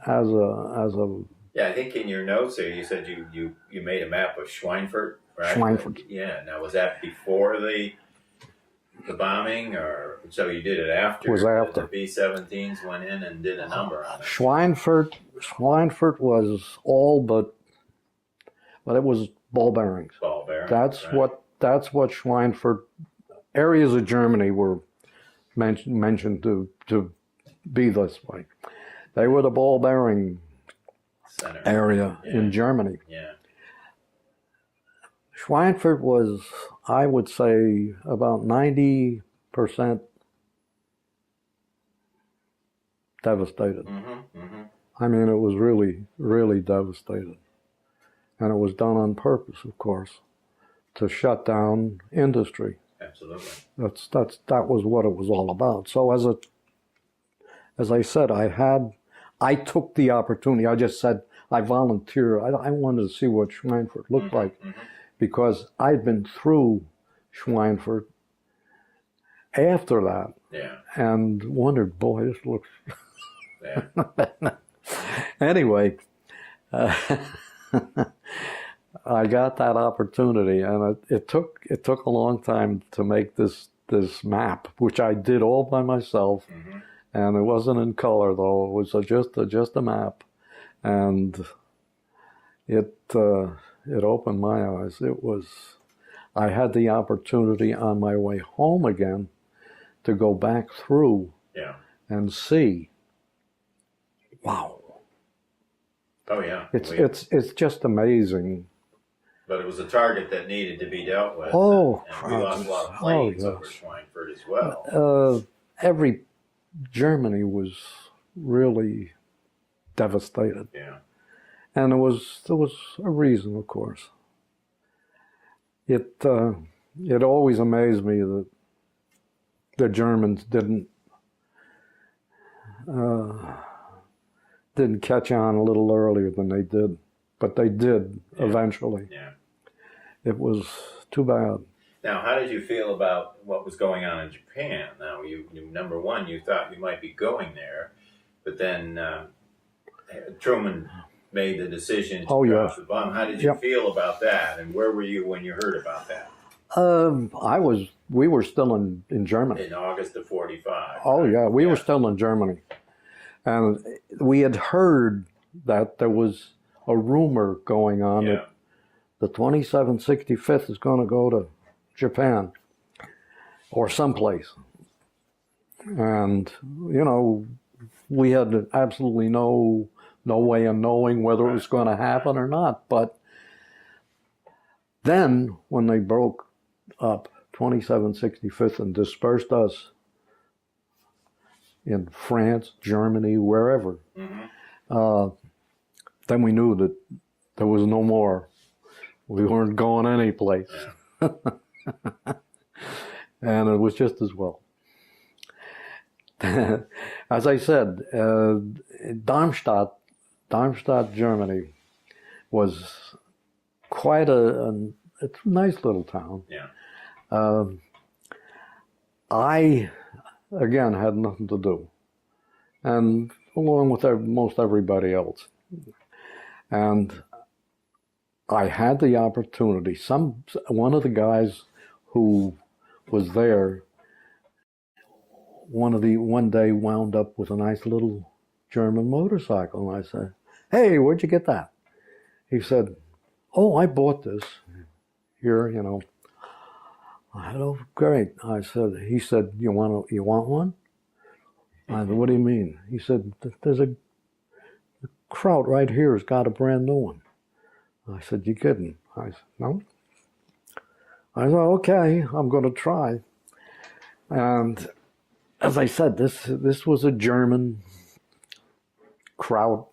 as a. Yeah, I think in your notes there you said you made a map of Schweinfurt, right? Schweinfurt. Yeah. Now, was that before the bombing, or so you did it after? It was after. The B-17s went in and did a number on it. Schweinfurt was all but it was ball bearings. Ball bearings. That's what Schweinfurt areas of Germany were mentioned to be this way. They were the ball bearing center area in Germany. Yeah. Schweinfurt was, I would say, about 90% devastated. I mean, it was really, really devastated. And it was done on purpose, of course, to shut down industry. Absolutely. That was what it was all about. So as I said, I took the opportunity. I just said, I volunteered. I wanted to see what Schweinfurt looked like, because I'd been through Schweinfurt after that, and wondered, boy, this looks. Anyway, I got that opportunity, and it took a long time to make this map, which I did all by myself, and it wasn't in color though. It was just a map, and it opened my eyes. I had the opportunity on my way home again to go back through and see. Wow. Oh yeah. It's just amazing. But it was a target that needed to be dealt with. Oh, and we lost a lot of planes over Schweinfurt as well. Germany was really devastated. Yeah. And there was a reason, of course. It always amazed me that the Germans didn't catch on a little earlier than they did, but they did eventually. Yeah. It was too bad. Now, how did you feel about what was going on in Japan? Now, you number one, you thought you might be going there, but then Truman made the decision to drop the bomb. How did you feel about that, and where were you when you heard about that? We were still in Germany. In August of 45. Oh, yeah, we were still in Germany. And we had heard that there was a rumor going on that the 2765th is going to go to Japan or someplace. And, we had absolutely no way of knowing whether it was going to happen or not. But then when they broke up 2765th and dispersed us in France, Germany, wherever, then we knew that there was no more. We weren't going any place. And it was just as well. As I said, Darmstadt, Germany was quite it's a nice little town. Yeah. I, again, had nothing to do, and along with most everybody else. And I had the opportunity. One of the guys who was there, one day wound up with a nice little German motorcycle, and I said, "Hey, where'd you get that?" He said, "Oh, I bought this here, you know." I said, "Oh, great." He said, you want one?" I said, "What do you mean?" He said, "There's a Kraut right here has got a brand new one." I said, "You kidding?" I said, "No." I said, "Okay, I'm going to try." And as I said, this was a German Kraut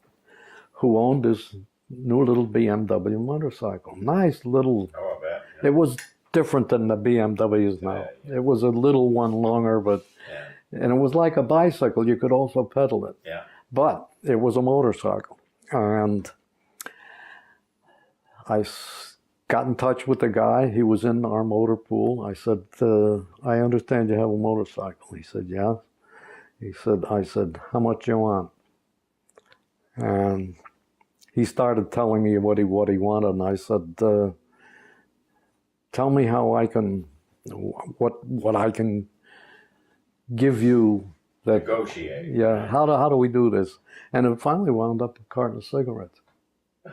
who owned this new little BMW motorcycle. Nice little. Oh, I bet. Yeah. It was different than the BMWs now. It was a little one longer, and it was like a bicycle. You could also pedal it. Yeah. But it was a motorcycle. And I got in touch with the guy. He was in our motor pool. I said, "I understand you have a motorcycle." He said, "Yeah." I said, "How much you want?" And he started telling me what he wanted. And I said, "Tell me how I can, what I can give you." That, negotiate. Yeah, how do we do this? And it finally wound up a carton of cigarettes,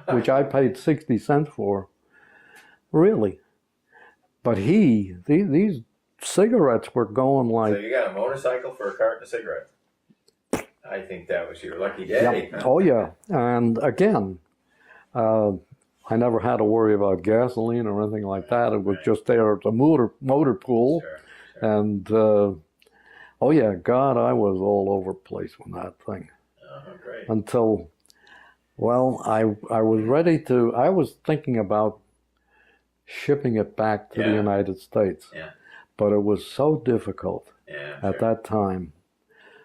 which I paid 60 cents for, really. But these cigarettes were going like... So you got a motorcycle for a carton of cigarettes? I think that was your lucky day. Yeah. Oh, yeah. And again, I never had to worry about gasoline or anything like that. It was just there at the motor pool. Sure. And... oh yeah, God, I was all over the place with that thing. Great. Until, well, I was thinking about shipping it back to the United States. Yeah. But it was so difficult at that time.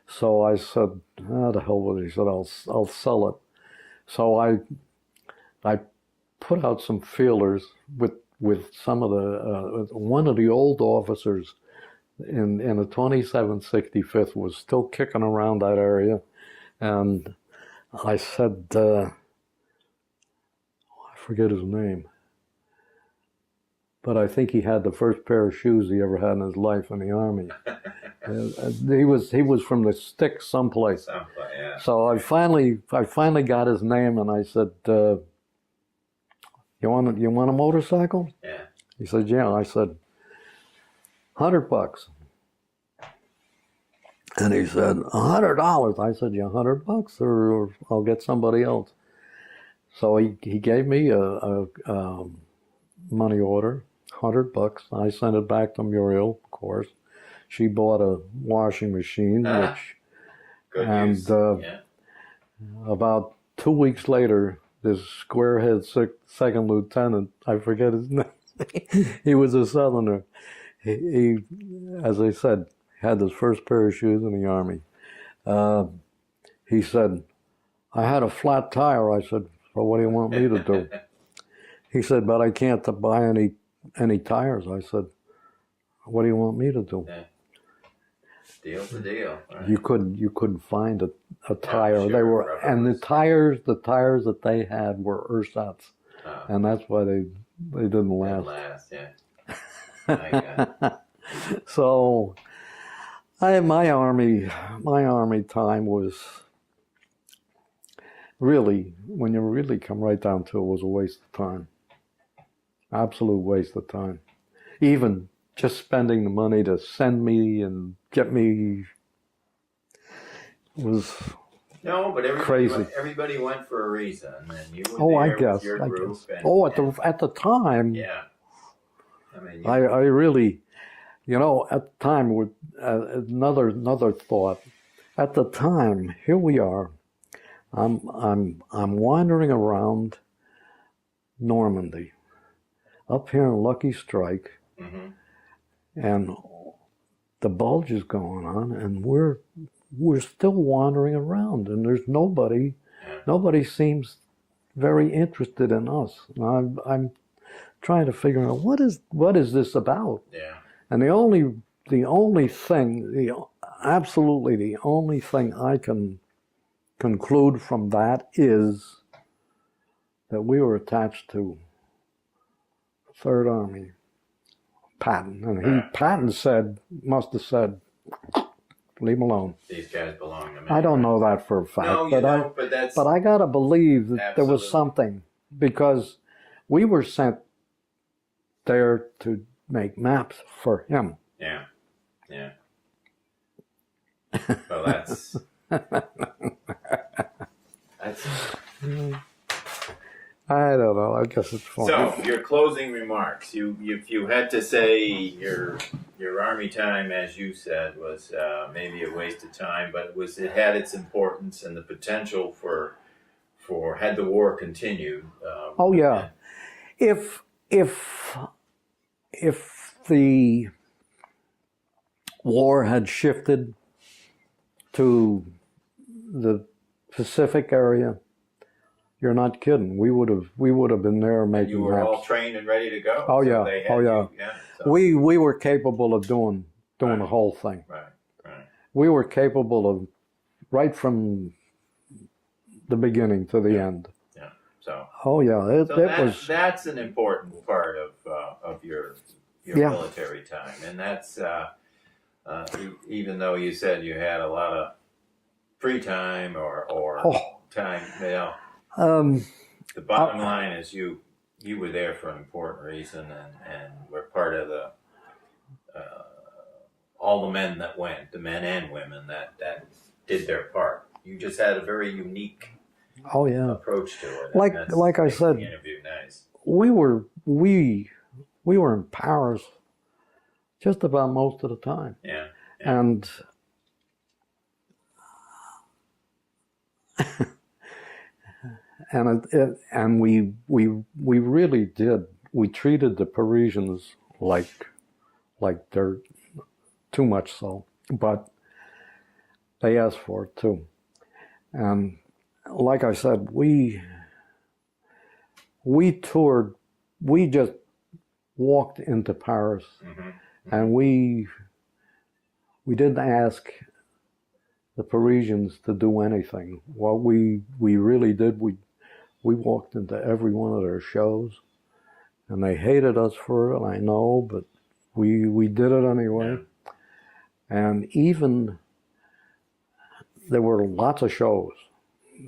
So I said, the hell with it. He said, I'll sell it. So I put out some feelers with some of one of the old officers in the 2765th was still kicking around that area, and I said, I forget his name, but I think he had the first pair of shoes he ever had in his life in the Army. He was from the sticks someplace. Yeah. So I finally got his name, and I said, you want a motorcycle? Yeah. He said, yeah. I said, $100. And he said, $100. I said, yeah, $100, or I'll get somebody else. So he gave me a money order, $100. I sent it back to Muriel, of course. She bought a washing machine, about 2 weeks later, this squarehead second lieutenant, I forget his name, he was a Southerner. He, as I said, had his first pair of shoes in the Army. He said, I had a flat tire. I said, well, what do you want me to do? He said, but I can't buy any tires. I said, what do you want me to do? Yeah. Deal's the deal. Right? You couldn't find a tire. Sure, they were, and the tires that they had were ersatz, and that's why they didn't last. Yeah. So, my army time was really, when you really come right down to it, was a waste of time. Absolute waste of time. Even just spending the money to send me and get me was crazy. Everybody went for a reason, and you were I there guess. with your group. At the time. Yeah. I mean, I really, at the time, with another thought. At the time, here we are. I'm wandering around Normandy, up here in Lucky Strike, and the bulge is going on, and we're still wandering around, and there's nobody. Nobody seems very interested in us. And I'm trying to figure out what is this about. Yeah. And absolutely the only thing I can conclude from that is that we were attached to Third Army, Patton, and Patton must have said, leave him alone. These guys belong to me. I don't know that for a fact, no, you don't, but that's but I gotta believe that absolutely. there was something, because we were sent there to make maps for him. Yeah. Well, that's I don't know. I guess it's fun. So, your closing remarks. If you had to say your Army time, as you said, was maybe a waste of time, but it had its importance and the potential for had the war continued. Oh yeah, if the war had shifted to the Pacific area, you're not kidding. We would have been there making you were maps. all trained and ready to go. Oh so yeah, they had so. We were capable of doing the whole thing. Right. We were capable of right from the beginning to the end. Yeah. So. Oh yeah, that's an important part of your military time, and that's even though you said you had a lot of free time or time, the bottom line is you were there for an important reason, and were part of the all the men that went, the men and women that did their part. You just had a very unique approach to it. Like I said, the interview nice. we were in Paris just about most of the time. Yeah. And and we really did. We treated the Parisians like they're too much so, but they asked for it too. And like I said, we toured. We just walked into Paris, and we didn't ask the Parisians to do anything. What we really did, we walked into every one of their shows, and they hated us for it, I know, but we did it anyway. Yeah. And even, there were lots of shows.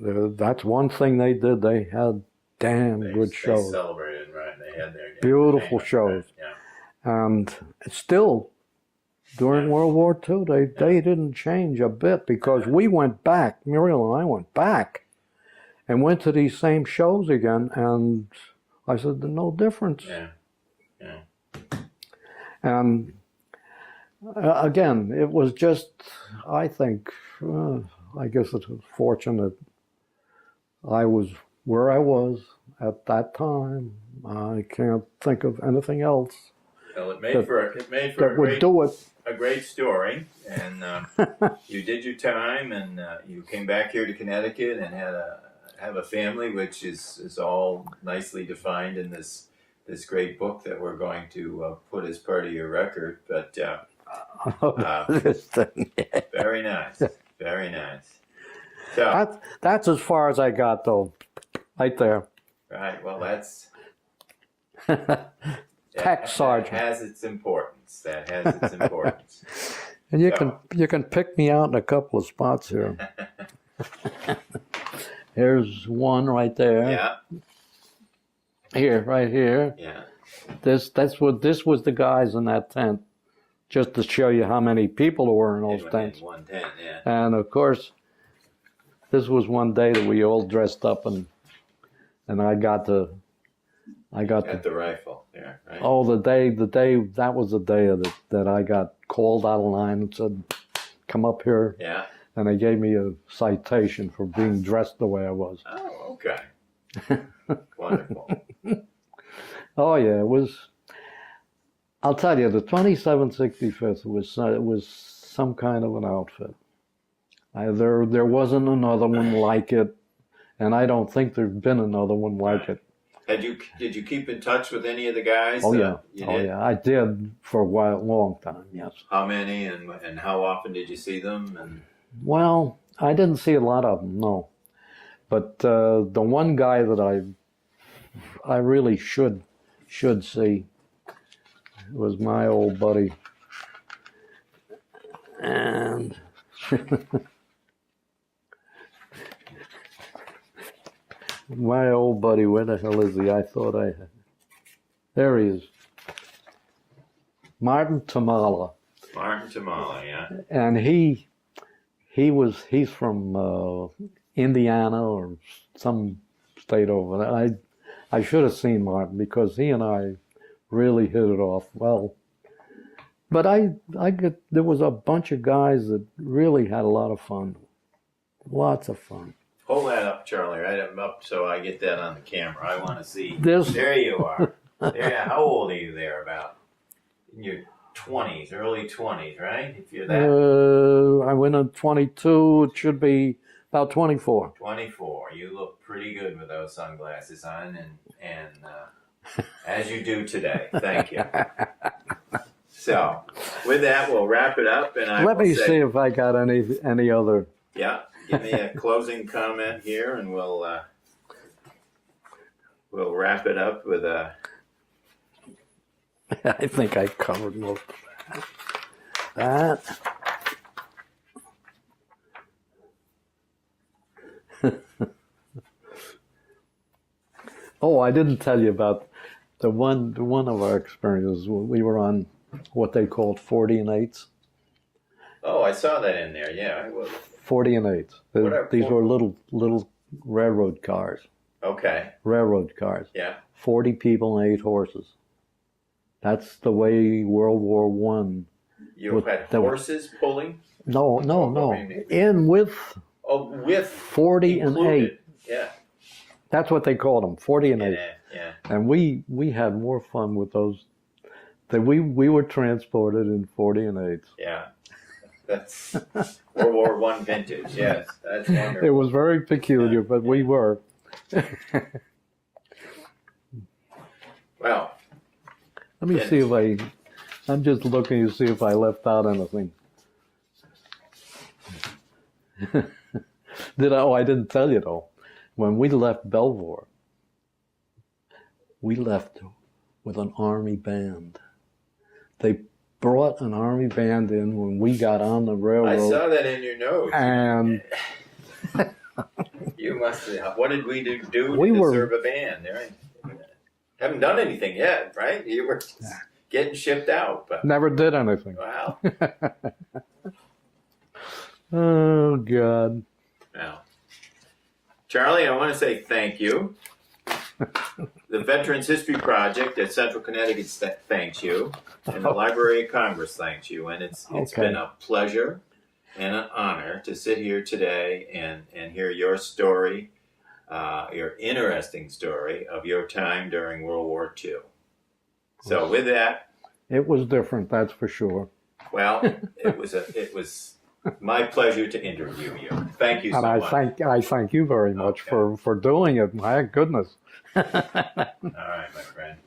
That's one thing they did. They had good shows. They celebrated, right? They had their beautiful shows. Right? Yeah. And still, during World War II, they didn't change a bit, because we went back, Muriel and I went back and went to these same shows again, and I said, there's no difference. Yeah. And again, it was just, I think, I guess it was fortunate I was where I was at that time. I can't think of anything else. Well, it made for a great story, and you did your time, and you came back here to Connecticut and have a family, which is all nicely defined in this great book that we're going to put as part of your record. But very nice, very nice. So that's as far as I got, though, right there. Right. Well, that's. Tech sergeant. That has its importance. And you can pick me out in a couple of spots here. Here's one right there. Yeah. Here, right here. Yeah. This was the guys in that tent, just to show you how many people there were in those tents. In one tent, yeah. And of course, this was one day that we all dressed up, and I got the rifle there, right? Oh, that was the day that I got called out of line and said, come up here. Yeah. And they gave me a citation for being dressed the way I was. Oh, okay. Wonderful. Oh yeah, it was. I'll tell you, the 2765th was some kind of an outfit. There wasn't another one like it, and I don't think there's been another one like it. Did you keep in touch with any of the guys? Oh yeah, You oh did? yeah. I did for a while, long time. Yes. How many and how often did you see them? And Well, I didn't see a lot of them, no. But the one guy that I really should see was my old buddy, and my old buddy. Where the hell is he? I thought I had. There he is, Martin Tamala. Martin Tamala, yeah. And he's from Indiana or some state over there. I should have seen Martin because he and I really hit it off well. But there was a bunch of guys that really had a lot of fun. Lots of fun. Hold that up, Charlie, right up so I get that on the camera. I want to see. This- There you are. There. How old are you there? About in your 20s, early 20s, right? If you're that. I went on 22. It should be about 24. 24. You look pretty good with those sunglasses on, and as you do today. Thank you. So, with that, we'll wrap it up, and Let me see if I got any other. Yeah, give me a closing comment here, and we'll wrap it up with a. I think I covered most of that. Oh, I didn't tell you about the one of our experiences. We were on what they called 40 and 8s. Oh, I saw that in there. Yeah, I was. 40 and 8s. What are These 40? were little railroad cars. Okay. Railroad cars. Yeah. 40 people and 8 horses. That's the way World War One. You With- had that was- horses pulling. No. What do you mean? In with Oh, with 40 and 8. included. Yeah. That's what they called them, 40 and 8. Yeah. And we had more fun with those. That we were transported in 40 and 8s. Yeah. That's World War One vintage. Yes, that's wonderful. It was very peculiar, but we were. Well, Let me see if I'm just looking to see if I left out anything. Did I? Oh, I didn't tell you though. When we left Belvoir, we left with an army band. They brought an army band in when we got on the I railroad. saw that in your notes. And You must have. What did we do We to were- deserve a band? Right? Haven't done anything yet, right? You were just getting shipped out. But never did anything. wow. Oh, God. Well, Charlie, I want to say thank you. The Veterans History Project at Central Connecticut thanks you, and the Library of Congress thanks you. And it's Okay. been a pleasure and an honor to sit here today and hear your story, your interesting story of your time during World War II. So with that, It was different, that's for sure. well, it was my pleasure to interview you. Thank you so And much. I thank you very much Okay. for doing it. My goodness. All right, my friend.